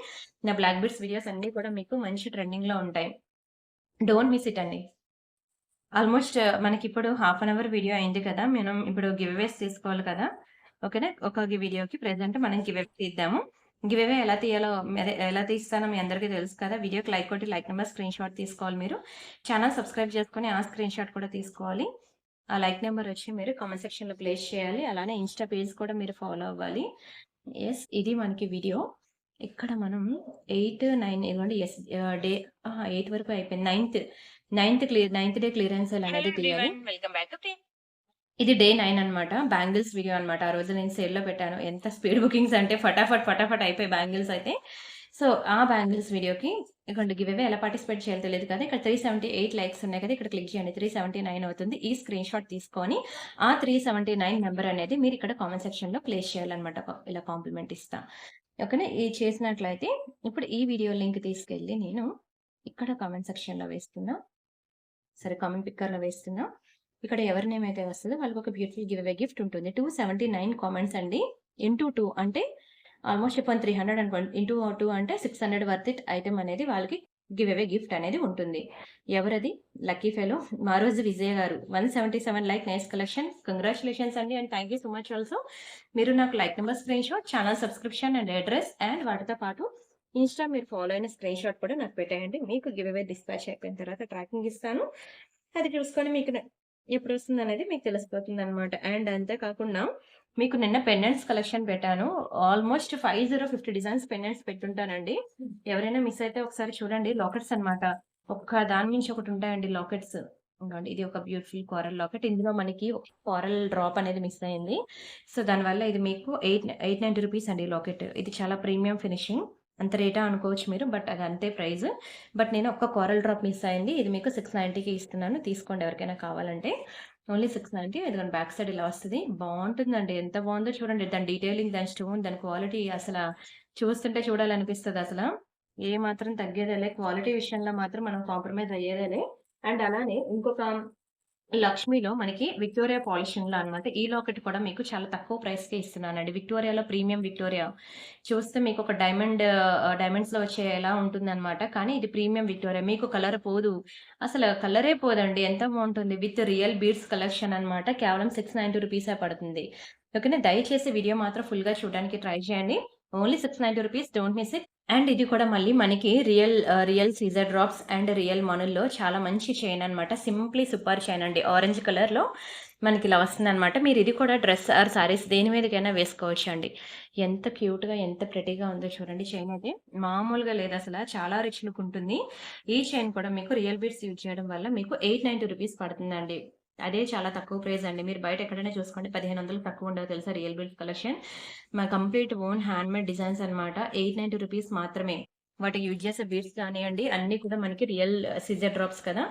నా బ్లాక్ బీడ్స్ వీడియోస్ అన్నీ కూడా మీకు మంచి ట్రెండింగ్‌లో ఉంటాయి. డోంట్ మిస్ ఇట్ అండి. ఆల్‌మోస్ట్ మనకిప్పుడు హాఫ్ అన్ అవర్ వీడియో అయింది కదా! మనం ఇప్పుడు గివ్ అవేస్ తీసుకోవాలి కదా! ఓకేనా? ఒక వీడియోకి ప్రెజెంట్ మనం గివ్ అవే తీద్దాము. గివ్ అవే ఎలా తీయాలో అదే ఎలా తీస్తానో మీ అందరికీ తెలుసు కదా! వీడియోకి లైక్ కొట్టి లైక్ నంబర్ స్క్రీన్‌షాట్ తీసుకోవాలి మీరు. ఛానెల్ సబ్స్క్రైబ్ చేసుకొని ఆ స్క్రీన్‌షాట్ కూడా తీసుకోవాలి. ఆ లైక్ నంబర్ వచ్చి మీరు కామెంట్ సెక్షన్‌లో ప్లేస్ చేయాలి. అలానే ఇన్‌స్టా పేజ్ కూడా మీరు ఫాలో అవ్వాలి. యెస్. ఇది మనకి వీడియో. ఇక్కడ మనం 8, 9 ఇదిగోండి డే 8 వరకు అయిపోయింది. నైన్త్ డే క్లియరెన్స్ సేల్ అనేది తీయాలి. వెల్కమ్ బ్యాక్ టు ఇది డే 9 అన్నమాట. బ్యాంగిల్స్ వీడియో అన్నమాట. ఆ రోజు నేను సేల్‌లో పెట్టాను. ఎంత స్పీడ్ బుకింగ్స్ అంటే ఫటాఫట్ అయిపోయాయి బ్యాంగిల్స్ అయితే. సో, ఆ బ్యాంగిల్స్ వీడియోకి ఇదిగోండి గివ్ అవే ఎలా పార్టిసిపేట్ చేయాలో తెలీదు కదా! ఇక్కడ 378 లైక్స్ ఉన్నాయి కదా! ఇక్కడ క్లిక్ చేయండి. 379 అవుతుంది. ఈ స్క్రీన్‌షాట్ తీసుకొని ఆ 379 నంబర్ అనేది మీరు ఇక్కడ కామెంట్ సెక్షన్‌లో ప్లేస్ చేయాలన్నమాట. ఇలా కాంప్లిమెంట్ ఇస్తా. ఓకేనా? ఇది చేసినట్లయితే ఇప్పుడు ఈ వీడియో లింక్ తీసుకెళ్ళి నేను ఇక్కడ కామెంట్ సెక్షన్‌లో వేస్తున్నా. సరే కామెంట్ పిక్కర్‌లో వేస్తున్నా. ఇక్కడ ఎవరి నేమ్ అయితే వస్తదో వాళ్ళకొక బ్యూటిఫుల్ గివ్ అవే గిఫ్ట్ ఉంటుంది. 279 కామెంట్స్ అండి. ఇంటూ 2 అంటే ఆల్‌మోస్ట్ ఇప్పుడు 300 అనుకోండి. ఇంటూ 2 అంటే 600 వర్త్ ఇట్ ఐటెమ్ అనేది వాళ్ళకి గివ్ అవే గిఫ్ట్ అనేది ఉంటుంది. ఎవరది? లక్కీ ఫెలో మారోజు విజయ గారు. 177 లైక్ నైస్ కలెక్షన్. కంగ్రాచ్యులేషన్స్ అండి. And thank you so much also. మీరు నాకు like number screenshot, channel subscription and address and వాటితో పాటు ఇన్‌స్టా మీరు ఫాలో అయిన స్క్రీన్‌షాట్ కూడా నాకు పెట్టేయండి. మీకు గివ్ అవే డిస్పాచ్ అయిపోయిన తర్వాత ట్రాకింగ్ ఇస్తాను. అది చూసుకొని మీకు ఎప్పుడొస్తుందనేది మీకు తెలిసిపోతుందనమాట. అండ్ అంతే కాకుండా మీకు నిన్న పెండెంట్స్ కలెక్షన్ పెట్టాను. ఆల్‌మోస్ట్ 50 డిజైన్స్ పెండెంట్స్ పెట్టుంటానండి. ఎవరైనా మిస్ అయితే ఒకసారి చూడండి. లాకెట్స్ అన్నమాట. ఒక్క దాని మించి ఒకటి ఉంటాయండి లాకెట్స్. ఇదిగోండి ఇది ఒక బ్యూటిఫుల్ కోరల్ లాకెట్. ఇందులో మనకి ఒక కోరల్ డ్రాప్ అనేది మిస్ అయింది. సో, దానివల్ల ఇది మీకు 890 రూపీస్ అండి ఈ లాకెట్. ఇది చాలా ప్రీమియం ఫినిషింగ్. అంత రేటా అనుకోవచ్చు మీరు. బట్ అది అంతే ప్రైస్. బట్ నేను ఒక్క కోరల్ డ్రాప్ మిస్ అయింది. ఇది మీకు 690కి ఇస్తున్నాను. తీసుకోండి ఎవరికైనా కావాలంటే. ఓన్లీ 690 ఇదిగోండి బ్యాక్ సైడ్ ఇలా వస్తది. బావుంటుందండి. ఎంత బావుందో చూడండి. దాని డీటెయిలింగ్, దాని స్టోన్, దాని క్వాలిటీ చూస్తుంటే చూడాలనిపిస్తదసల. ఏ మాత్రం తగ్గేదేలే. క్వాలిటీ విషయంలో మాత్రం మనం కాంప్రమైజ్ అయ్యేదేలే. అండ్ అలానే ఇంకొక లక్ష్మిలో మనకి విక్టోరియా పాలిషింగ్‌లో అన్నమాట. ఈ లాకెట్ కూడా మీకు చాలా తక్కువ ప్రైస్‌కే ఇస్తున్నానండి. విక్టోరియాలో ప్రీమియం విక్టోరియా. చూస్తే మీకొక డైమండ్స్‌లో వచ్చేలా ఉంటుందన్నమాట. కానీ ఇది ప్రీమియం విక్టోరియా. మీకు కలర్ పోదు. అసలు కలరే పోదండి. ఎంత బావుంటుంది. విత్ రియల్ బీడ్స్ కలెక్షన్ అన్నమాట. కేవలం 690 రూపీసే పడుతుంది. ఓకేనా. దయచేసి వీడియో మాత్రం ఫుల్‌గా చూడడానికి ట్రై చేయండి. Only 690 rupees. Don't miss it. And ఇది కూడా మళ్ళీ మనకి real Caesar drops and real మనుల్లో చాలా మంచి చైన్ అన్నమాట. సింప్లీ సూపర్ చైన్ అండి. ఆరెంజ్ కలర్‌లో మనకి ఇలా వస్తుందన్నమాట. మీరు ఇది కూడా డ్రెస్ ఆర్ సారీస్ దేని మీదకైనా వేసుకోవచ్చండి. ఎంత క్యూట్‌గా, ఎంత ప్రెటీగా ఉందో చూడండి చైన్ అయితే. మామూలుగా లేదసల. చాలా రిచ్ లుక్ ఉంటుంది. ఈ చైన్ కూడా మీకు రియల్ బీడ్స్ యూజ్ చేయడం వల్ల మీకు 890 రూపీస్ పడుతుందండి. అదే చాలా తక్కువ ప్రైస్ అండి. మీరు బయట ఎక్కడైనా చూసుకోండి 1500 తక్కువ ఉండదు తెలుసా రియల్ బీడ్స్ కలెక్షన్. మా కంప్లీట్ ఓన్ హ్యాండ్‌మేడ్ డిజైన్స్ అన్నమాట. 890 రూపీస్ మాత్రమే. వాటికి యూజ్ చేసే బీడ్స్ కానియండి, అన్నీ కూడా మనకి రియల్ సీజర్ డ్రాప్స్ కదా!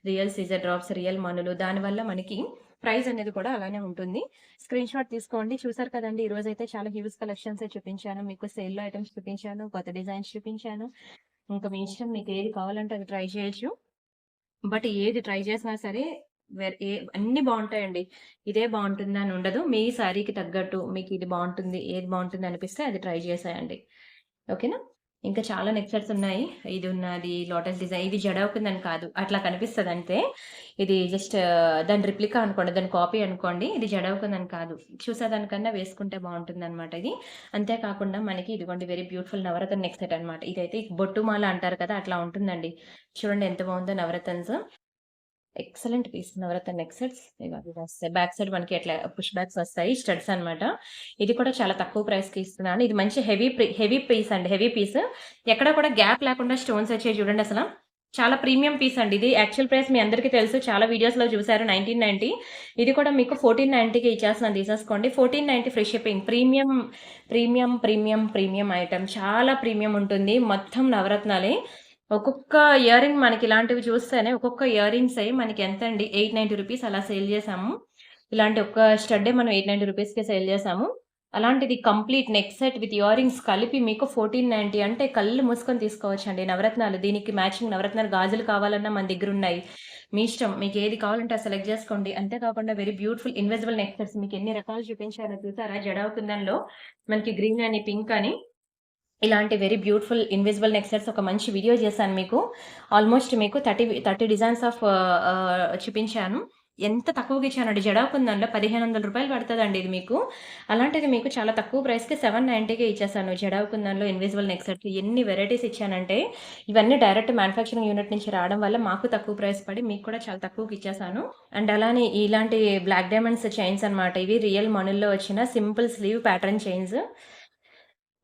రియల్ సీజర్ డ్రాప్స్, రియల్ మనులు దానివల్ల మనకి ప్రైస్ అనేది కూడా అలానే ఉంటుంది. స్క్రీన్‌షాట్ తీసుకోండి. చూసారు కదండీ! ఈరోజైతే చాలా హ్యూజ్ కలెక్షన్సే చూపించాను. మీకు సేల్‌లో ఐటెమ్స్ చూపించాను. కొత్త డిజైన్స్ చూపించాను. ఇంకా మీ ఇష్టం మీకు ఏది కావాలంటే అది ట్రై చేయొచ్చు. బట్ ఏది ట్రై చేసినా సరే అన్నీ బావుంటాయండి. ఇదే బావుంటుందని ఉండదు. మీ శారీకి తగ్గట్టు మీకిది బావుంటుంది, ఏది బావుంటుంది అనిపిస్తే అది ట్రై చేసేయండి. ఓకేనా? ఇంకా చాలా నెక్ సెట్స్ ఉన్నాయి. ఇది ఉన్నది లోటస్ డిజైన్. ఇది జడవుకుందని కాదు. అట్లా కనిపిస్తదంతే. ఇది జస్ట్ దాని రిప్లికా అనుకోండి. దాని కాపీ అనుకోండి. ఇది జడవుకుందని కాదు. చూసేదానికన్నా వేసుకుంటే బావుంటుందనమాట ఇది. అంతే కాకుండా మనకి ఇదిగోండి వెరీ బ్యూటిఫుల్ నవరత్న నెక్ సెట్ అనమాట. ఇదైతే బొట్టు మాల అంటారు కదా! అట్లా ఉంటుందండి. చూడండి ఎంత బావుందో నవరత్న్స్. ఎక్సలెంట్ పీస్ నవరత్న నెక్ సెట్స్. ఇగో ఇవి వస్తాయి. బ్యాక్ సైడ్ మనకి అట్లా పుష్ బ్యాక్స్ వస్తాయి. స్టడ్స్ అన్నమాట. ఇది కూడా చాలా తక్కువ ప్రైస్‌కి ఇస్తున్నాను. ఇది మంచి హెవీ పీస్ అండి. Heavy piece. ఎక్కడ కూడా గ్యాప్ లేకుండా స్టోన్స్ వచ్చాయి చూడండి అసల. చాలా ప్రీమియం పీస్ అండి. ఇది యాక్చువల్ ప్రైస్ మీ అందరికీ తెలుసు. చాలా వీడియోస్‌లో చూసారు 1990. ఇది కూడా మీకు 1490కి ఇచ్చేస్తున్నాను తీసేసుకోండి. 1490 ఫ్రీ షిప్పింగ్. Premium item. చాలా ప్రీమియం ఉంటుంది. మొత్తం నవరత్నాలే. ఒక్కొక్క ఇయరింగ్ మనకి ఇలాంటివి చూస్తేనే ఒక్కొక్క ఇయరింగ్సే మనకి ఎంతండి 890 రూపీస్ అలా సేల్ చేసాము. ఇలాంటి ఒక్క స్టడ్డే మనం 890 రూపీస్‌కే సేల్ చేసాము. అలాంటిది complete neck set with earrings కలిపి మీకు 1490 అంటే కళ్ళు మూసుకొని తీసుకోవచ్చండి. నవరత్నాలు దీనికి మ్యాచింగ్ నవరత్నాలు గాజులు కావాలన్నా మన దగ్గరున్నాయి. మీ ఇష్టం. మీకు ఏది కావాలంటే అది సెలెక్ట్ చేసుకోండి. అంతే కాకుండా very beautiful invisible neck sets మీకు ఎన్ని రకాలు చూపించానో చూసారా? జడావు కుందన్‌లో మనకి గ్రీన్ అని, పింక్ అని ఇలాంటి very beautiful invisible neck sets ఒక మంచి వీడియో చేశాను మీకు. ఆల్మోస్ట్ మీకు 30 డిజైన్స్ ఆఫ్ చూపించాను. ఎంత తక్కువకి ఇచ్చానండి. జడావు కుందన్‌లో రూ. 1500 పడతదండి ఇది మీకు. అలాంటిది మీకు చాలా తక్కువ ప్రైస్‌కి 790కే ఇచ్చేసాను. జడావు కుందన్‌లో ఇన్విజిబుల్ నెక్ సెట్ ఎన్ని వెరైటీస్ ఇచ్చానంటే ఇవన్నీ డైరెక్ట్ మ్యానుఫ్యాక్చరింగ్ యూనిట్ నుంచి రావడం వల్ల మాకు తక్కువ ప్రైస్ పడి మీకు కూడా చాలా తక్కువకి ఇచ్చేసాను. అండ్ అలానే ఇలాంటి బ్లాక్ డైమండ్స్ చైన్స్ అన్నమాట. ఇవి రియల్ మనుల్లో వచ్చిన సింపుల్ స్లీవ్ ప్యాటర్న్ చైన్స్.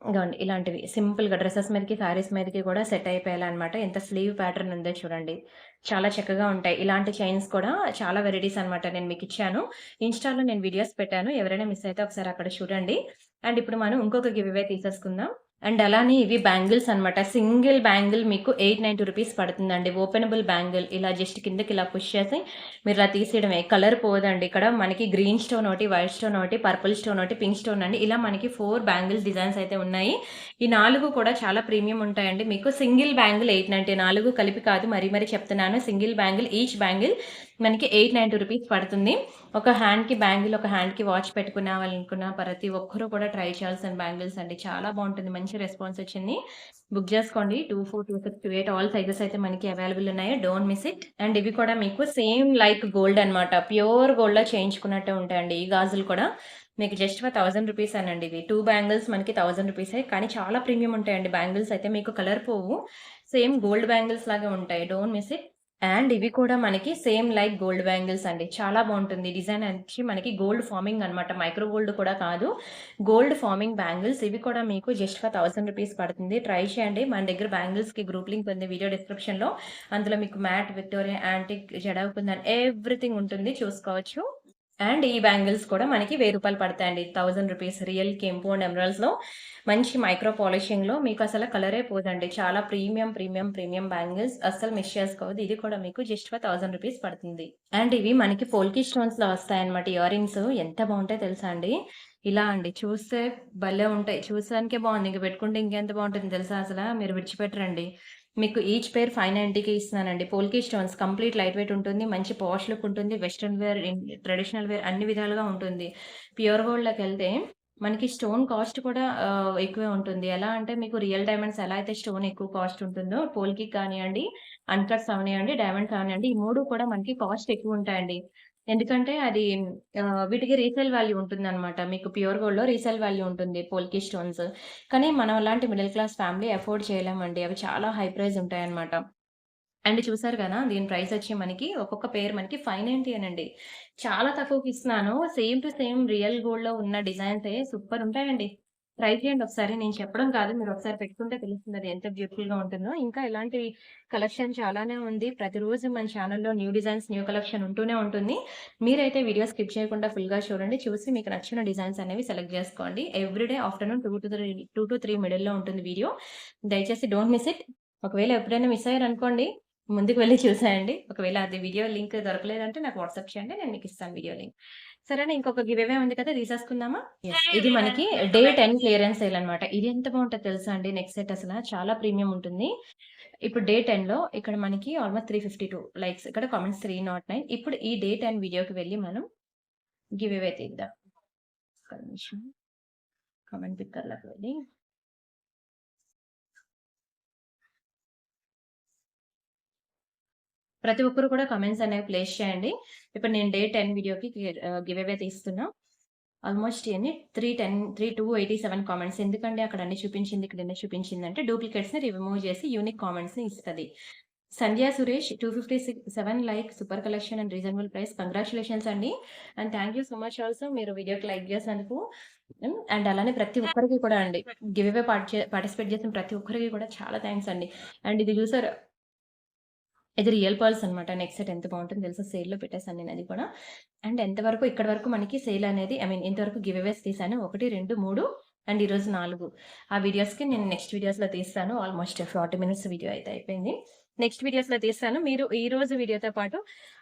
ఇగోండి ఇలాంటివి సింపుల్‌గా డ్రెసెస్ మీదకి, శారీస్ మీదకి కూడా సెట్ అయిపోయేలా అన్నమాట. ఎంత స్లీవ్ ప్యాటర్న్ ఉందో చూడండి. చాలా చక్కగా ఉంటాయి. ఇలాంటి చైన్స్ కూడా చాలా వెరైటీస్ అన్నమాట నేను మీకిచ్చాను. ఇన్‌స్టాలో నేను వీడియోస్ పెట్టాను. ఎవరైనా మిస్ అయితే ఒకసారి అక్కడ చూడండి. అండ్ ఇప్పుడు మనం ఇంకొక గివ్ అవే తీసేసుకుందాం. అండ్ అలానే ఇవి బ్యాంగిల్స్ అన్నమాట. సింగిల్ బ్యాంగిల్ మీకు 890 రూపీస్ పడుతుందండి. ఓపెనబుల్ బ్యాంగిల్ ఇలా జస్ట్ కిందకి ఇలా పుష్ చేసి మీరు ఇలా తీసేయడమే. కలర్ పోదండి. ఇక్కడ మనకి గ్రీన్ స్టోన్ ఒకటి, వైట్ స్టోన్ ఒకటి, పర్పుల్ స్టోన్ ఒకటి, పింక్ స్టోన్ అండి. ఇలా మనకి 4 బ్యాంగిల్స్ డిజైన్స్ అయితే ఉన్నాయి. ఈ 4 కూడా చాలా ప్రీమియం ఉంటాయండి. మీకు సింగిల్ బ్యాంగిల్ 890 4 కలిపి కాదు మరీ చెప్తున్నాను. సింగిల్ బ్యాంగిల్ ఈచ్ బ్యాంగిల్ మనకి 890 రూపీస్ పడుతుంది. ఒక హ్యాండ్‌కి బ్యాంగిల్, ఒక హ్యాండ్‌కి వాచ్ పెట్టుకున్నావాలనుకున్న ప్రతి ఒక్కరు కూడా ట్రై చేయాల్సిన బ్యాంగిల్స్ అండి. చాలా బావుంటుంది. మంచి రెస్పాన్స్ వచ్చింది. బుక్ చేసుకోండి. 24, 26, 28 ఆల్ సైజెస్ అయితే మనకి అవైలబుల్ ఉన్నాయి. Don't miss it. అండ్ ఇవి కూడా మీకు సేమ్ లైక్ గోల్డ్ అన్నమాట. ప్యూర్ గోల్డ్‌లో చేయించుకున్నట్టే ఉంటాయండి. ఈ గాజులు కూడా మీకు జస్ట్ ఫర్ 1000 రూపీసేనండి ఇవి. 2 బ్యాంగిల్స్ మనకి 1000 రూపీసే. కానీ చాలా ప్రీమియం ఉంటాయండి బ్యాంగిల్స్ అయితే. మీకు కలర్ పోవు. సేమ్ గోల్డ్ బ్యాంగిల్స్ లాగే ఉంటాయి. Don't miss it. అండ్ ఇవి కూడా మనకి సేమ్ లైక్ గోల్డ్ బ్యాంగిల్స్ అండి. చాలా బావుంటుంది. డిజైన్ వచ్చి మనకి గోల్డ్ ఫార్మింగ్ అన్నమాట. మైక్రో గోల్డ్ కూడా కాదు. Gold farming bangles. ఇవి కూడా మీకు జస్ట్ ఫర్ 1000 రూపీస్ పడుతుంది. ట్రై చేయండి. మన దగ్గర బ్యాంగిల్స్‌కి గ్రూప్ లింక్ ఉంది వీడియో డిస్క్రిప్షన్‌లో. అందులో మీకు mat, Victoria, antique, jadau kundan everything ఉంటుంది. చూసుకోవచ్చు. అండ్ ఈ బ్యాంగిల్స్ కూడా మనకి రూ. 1000 పడతాయండి. 1000 రూపీస్ రియల్ కెంపు అండ్ ఎమరాల్డ్స్‌లో మంచి మైక్రో పాలిషింగ్‌లో మీకు అసల కలరే పోదండి. చాలా ప్రీమియం బ్యాంగిల్స్ అస్సలు మిస్ చేసుకోవద్దు. ఇది కూడా మీకు జస్ట్ ఫర్ 1000 రూపీస్ పడుతుంది. అండ్ ఇవి మనకి పోల్కి స్టోన్స్‌లో వస్తాయన్నమాట. ఇయర్ రింగ్స్ ఎంత బావుంటాయో తెలుసా అండి? ఇలా అండి చూస్తే భలే ఉంటాయి. చూడడానికే బావుంది. ఇంక పెట్టుకుంటే ఇంకెంత బావుంటుంది తెలుసా అసల? మీరు విడిచిపెట్టరండి. మీకు ఈచ్ పెయిర్ 590కి ఇస్తున్నానండి. Polki stones complete light weight ఉంటుంది. మంచి పాష్ లుక్ ఉంటుంది. వెస్టర్న్ వేర్, ట్రెడిషనల్ వేర్ అన్ని విధాలుగా ఉంటుంది. ప్యూర్ గోల్డ్‌లోకెళ్తే మనకి స్టోన్ కాస్ట్ కూడా ఎక్కువే ఉంటుంది. ఎలా అంటే మీకు రియల్ డైమండ్స్ ఎలా అయితే స్టోన్ ఎక్కువ కాస్ట్ ఉంటుందో పోల్‌కి కానియండి, అన్‌కట్స్ అవనియండి, డైమండ్స్ అవనియండి ఈ 3 కూడా మనకి కాస్ట్ ఎక్కువుంటాయండి. ఎందుకంటే అది వీటికి రీసేల్ వాల్యూ ఉంటుందనమాట. మీకు ప్యూర్ గోల్డ్‌లో రీసేల్ వాల్యూ ఉంటుంది పోల్కి స్టోన్స్. కానీ మనం అలాంటి మిడిల్ క్లాస్ ఫ్యామిలీ అఫోర్డ్ చేయలేమండి. అవి చాలా హై ప్రైస్ ఉంటాయన్నమాట. అండ్ చూసారు కదా! దీని ప్రైస్ వచ్చి మనకి ఒక్కొక్క పెయిర్ మనకి 590 అనండి. చాలా తక్కువకి ఇస్తున్నాను. సేమ్ టు సేమ్ రియల్ గోల్డ్‌లో ఉన్న డిజైన్సే సూపర్ ఉంటాయండి. ట్రై చేయండి ఒకసారి. నేను చెప్పడం కాదు. మీరు ఒకసారి పెట్టుకుంటే తెలుస్తుంది అది ఎంత బ్యూటిఫుల్‌గా ఉంటుందో. ఇంకా ఇలాంటి కలెక్షన్ చాలానే ఉంది. ప్రతిరోజు మన ఛానెల్‌లో న్యూ డిజైన్స్, న్యూ కలెక్షన్ ఉంటూనే ఉంటుంది. మీరైతే వీడియో స్కిప్ చేయకుండా ఫుల్‌గా చూడండి. చూసి మీకు నచ్చిన డిజైన్స్ అనేవి సెలెక్ట్ చేసుకోండి. ఎవ్రీడే ఆఫ్టర్‌నూన్ 2-3 మిడిల్‌లో ఉంటుంది వీడియో. దయచేసి డోంట్ మిస్ ఇట్. ఒకవేళ ఎప్పుడైనా మిస్ అయ్యారనుకోండి ముందుకు వెళ్లి చూసేయండి. ఒకవేళ అది వీడియో లింక్ దొరకలేదంటే నాకు వాట్సాప్ చేయండి. నేను మీకు ఇస్తాను వీడియో లింక్. సరేనా? ఇంకొక గివ్ అవే ఉంది కదా! తీసేసుకుందామా? యెస్. ఇది మనకి డే 10 క్లియరెన్స్ సేల్ అన్నమాట. ఇది ఎంత బావుంటదో తెలుసా అండి? నెక్ సెట్ అసల చాలా ప్రీమియం ఉంటుంది. ఇప్పుడు డే 10లో ఇక్కడ మనకి ఆల్‌మోస్ట్ 352 లైక్స్. ఇక్కడ కామెంట్స్ 309. ఇప్పుడు ఈ డే 10 వీడియోకి వెళ్లి మనం గివ్ అవే తీద్దాం. ఒక్క నిమిషం. కామెంట్ పిక్కర్‌లోకి వెళ్ళి ప్రతి ఒక్కరు కూడా కామెంట్స్ అనేవి ప్లేస్ చేయండి. ఇప్పుడు నేను డే 10 వీడియోకి గివ్ అవే తీస్తున్నా. ఆల్‌మోస్ట్ ఎన్ని 287 కామెంట్స్. ఎందుకంటే అక్కడ అన్ని చూపించింది, ఇక్కడ ఎన్ని చూపించిందంటే డూప్లికేట్స్‌ని రిమూవ్ చేసి యూనిక్ కామెంట్స్‌ని ఇస్తది. Sandhya Suresh 257 like super collection and reasonable price. Congratulations అండి. And thank you so much also మీరు వీడియోకి లైక్ చేసినందుకు. అండ్ అలానే ప్రతి ఒక్కరికి కూడా అండి గివ్ అవే పార్టిసిపేట్ చేసిన ప్రతి ఒక్కరికి కూడా చాలా థాంక్స్ అండి. అండ్ ఇది చూసారా? ఇది రియల్ పర్ల్స్ అనమాట. నెక్ సెట్ ఎంత బావుంటుందో తెలుసా? సేల్‌లో పెట్టేసాను నేనది కూడా. అండ్ ఎంతవరకు ఇక్కడి వరకు మనకి సేల్ అనేది ఇంతవరకు గివ్ అవేస్ తీసాను. 1, 2, 3 అండ్ ఈరోజు 4. ఆ వీడియోస్‌కి నేను నెక్స్ట్ వీడియోస్‌లో తీస్తాను. ఆల్‌మోస్ట్ 40 మినిట్స్ వీడియో అయితే అయిపోయింది. నెక్స్ట్ వీడియోస్‌లో తీస్తాను. మీరు ఈరోజు వీడియోతో పాటు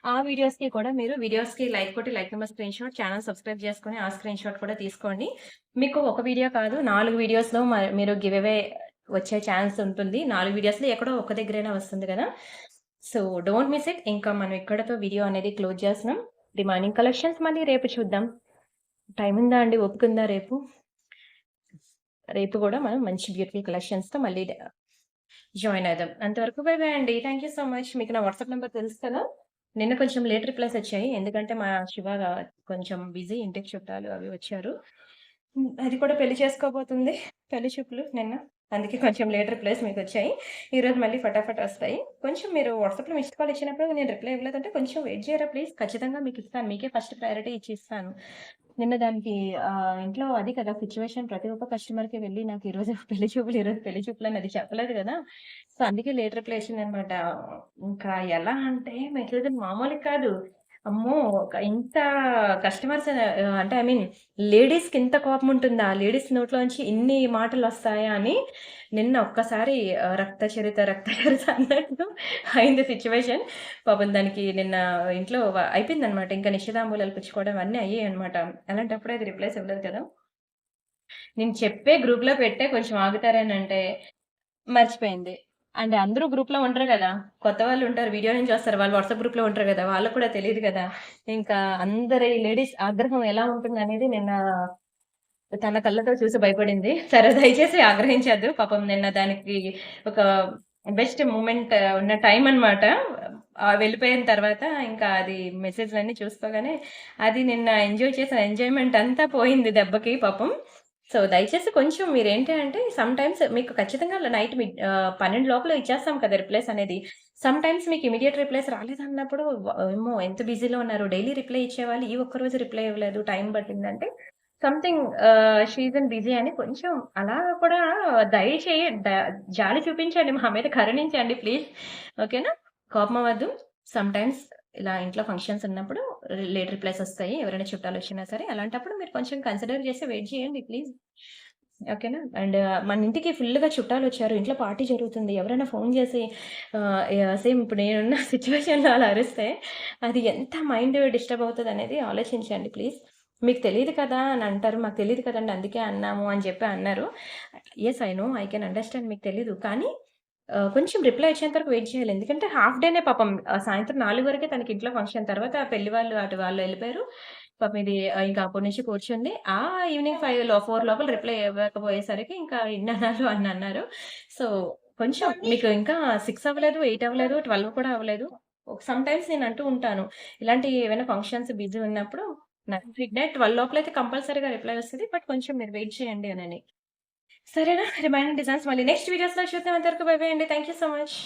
ఆ వీడియోస్‌కి కూడా మీరు వీడియోస్‌కి లైక్ కొట్టి like number screenshot channel subscribe చేసుకొని ఆ స్క్రీన్‌షాట్ కూడా తీసుకోండి. మీకు ఒక వీడియో కాదు 4 వీడియోస్‌లో మీరు గివ్ అవే వచ్చే ఛాన్స్ ఉంటుంది. 4 వీడియోస్‌లో ఎక్కడో ఒక దగ్గరైనా వస్తుంది కదా! So, don't miss it. ఇంకా మనం ఇక్కడితో వీడియో అనేది క్లోజ్ చేస్తున్నాం. రిమైనింగ్ కలెక్షన్స్ మళ్ళీ రేపు చూద్దాం. టైం ఉందా అండి? ఓపిక ఉందా రేపు? రేపు కూడా మనం మంచి బ్యూటిఫుల్ కలెక్షన్స్‌తో మళ్ళీ జాయిన్ అవుదాం. అంతవరకు బై బై అండి. Thank you so much. మీకు నా వాట్సాప్ నంబర్ తెలుసు కదా! నిన్న కొంచెం లేట్ రిప్లైస్ వచ్చాయి. ఎందుకంటే మా శివ కొంచెం బిజీ ఇంటికి చుట్టాలు అవి వచ్చారు. అది కూడా పెళ్లి చేసుకోబోతుంది. పెళ్లి చూపులు నిన్న. అందుకే కొంచెం లేట్ రిప్లైస్ మీకొచ్చాయి. ఈరోజు మళ్ళీ ఫటాఫట్ వస్తాయి. కొంచెం మీరు వాట్సాప్‌లో మిస్డ్ కాల్ ఇచ్చినప్పుడు నేను రిప్లై ఇవ్వలేదంటే కొంచెం వెయిట్ చేయరా ప్లీజ్? ఖచ్చితంగా మీకిస్తాను. మీకే ఫస్ట్ ప్రయారిటీ ఇచ్చి ఇస్తాను. నిన్న దానికి ఇంట్లో అది కదా సిట్యుయేషన్ ప్రతి ఒక్క కస్టమర్‌కి వెళ్లి నాకు ఈరోజు పెళ్లి చూపులు, ఈరోజు పెళ్లి చూపులని అది చెప్పలేదు కదా! సో, అందుకే లేట్ రిప్లై ఇచ్చిందనమాట. ఇంకా ఎలా అంటే మెసేజ్‌లు మామూలుగా కాదు. అమ్మో! ఇంత కస్టమర్స్ అంటే లేడీస్‌కి ఇంత కోపం ఉంటుందా? లేడీస్ నోట్లోంచి ఇన్ని మాటలొస్తాయా అని నిన్న ఒక్కసారి రక్త చరిత అన్నట్టు అయింది సిట్యుయేషన్. పాపం దానికి నిన్న ఇంట్లో అయిపోయిందనమాట. ఇంకా నిశ్చితాంబూలాలు పుచ్చుకోవడం అన్నీ అయ్యాయన్నమాట. అలాంటప్పుడు అది రిప్లైస్ ఇవ్వలేదు కదా! నేను చెప్పే గ్రూప్‌లో పెట్టే కొంచెం ఆగుతారనంటే మర్చిపోయింది. అండ్ అందరూ గ్రూప్‌లో ఉండరు గదా! కొత్త వాళ్ళుంటారు. వీడియో నుంచి వస్తారు. వాళ్ళు వాట్సాప్ గ్రూప్‌లో ఉంటారు గదా! వాళ్ళకి కూడా తెలీదు గదా! ఇంకా అందరి లేడీస్ ఆగ్రహం ఎలా ఉంటుందనేది నిన్న తన కళ్ళతో చూసి భయపడింది. సరే దయచేసి ఆగ్రహించొద్దు. పాపం నిన్న దానికి ఒక బెస్ట్ మూమెంట్ ఉన్న టైం అన్నమాట. వెళ్ళిపోయిన తర్వాత ఇంకా అది మెసేజ్‌లన్నీ చూసుకోగానే అది నిన్న ఎంజాయ్ చేసిన ఎంజాయ్‌మెంట్ అంతా పోయింది దెబ్బకి పాపం. సో, దయచేసి కొంచెం మీరేంటి అంటే సమ్‌టైమ్స్ మీకు ఖచ్చితంగా 12 లోపల ఇచ్చేస్తాం కదా! రిప్లైస్ అనేది. సమ్‌టైమ్స్ మీకు ఇమ్మీడియేట్ రిప్లైస్ రాలేదన్నప్పుడు అమ్మో! ఎంత బిజీలో ఉన్నారు. డైలీ రిప్లై ఇచ్చేవాళ్ళు ఈ ఒక్కరోజు రిప్లై ఇవ్వలేదు. టైం పట్టిందంటే something she is in busy అని కొంచెం అలా కూడా దయచేయి జాలి చూపించండి. మా మీద కరుణించండి ప్లీజ్. ఓకేనా? కోపమవ్వద్దు. సమ్‌టైమ్స్ ఇలా ఇంట్లో ఫంక్షన్స్ ఉన్నప్పుడు లేట్ రిప్లైస్ వస్తాయి. ఎవరైనా చుట్టాలొచ్చినా సరే. అలాంటప్పుడు మీరు కొంచెం కన్సిడర్ చేసి వెయిట్ చేయండి ప్లీజ్. ఓకేనా? అండ్ మన ఇంటికి ఫుల్‌గా చుట్టాలొచ్చారు. ఇంట్లో పార్టీ జరుగుతుంది. ఎవరైనా ఫోను చేసి సేమ్ ఇప్పుడు నేనున్న సిట్యుయేషన్‌లో అలా అరిస్తే అది ఎంత మైండ్ డిస్టర్బ్ అవుతదనేది ఆలోచించండి ప్లీజ్. మీకు తెలీదు కదా! అని అంటారు. మాకు తెలీదు కదండీ! అందుకే అన్నాము అని చెప్పి అన్నారు. Yes I know. I can understand మీకు తెలీదు. కానీ కొంచెం రిప్లై వచ్చేంత వరకు వెయిట్ చేయాలి. ఎందుకంటే హాఫ్ డేనే పాపం సాయంత్రం 4 వరకే తనకి ఇంట్లో ఫంక్షన్. తర్వాత పెళ్లి వాళ్ళు అటు వాళ్ళు ఎళ్ళిపోయారు. పాపం ఇది ఇంకా అప్పటి నుంచి కూర్చుంది. ఈవినింగ్ 4 లోపల రిప్లై ఇవ్వకపోయేసరికి ఇంకా ఇన్ననాలు అని అన్నారు. సో, కొంచెం మీకు ఇంకా 6 అవ్వలేదు, 8 అవ్వలేదు, 12 కూడా అవ్వలేదు. సమ్ టైమ్స్ నేను అంటూ ఉంటాను. ఇలాంటి ఏవైనా ఫంక్షన్స్ బిజీ ఉన్నప్పుడు నాకు మిడ్‌నైట్ 12 లోపలైతే కంపల్సరీగా రిప్లై వస్తది. బట్ కొంచెం మీరు వెయిట్ చేయండి అనని. సరేనా? రిమైనింగ్ డిజైన్స్ మళ్ళీ నెక్స్ట్ వీడియోస్‌లో చూద్దాం. అంతవరకు బై బై అండి. Thank you so much.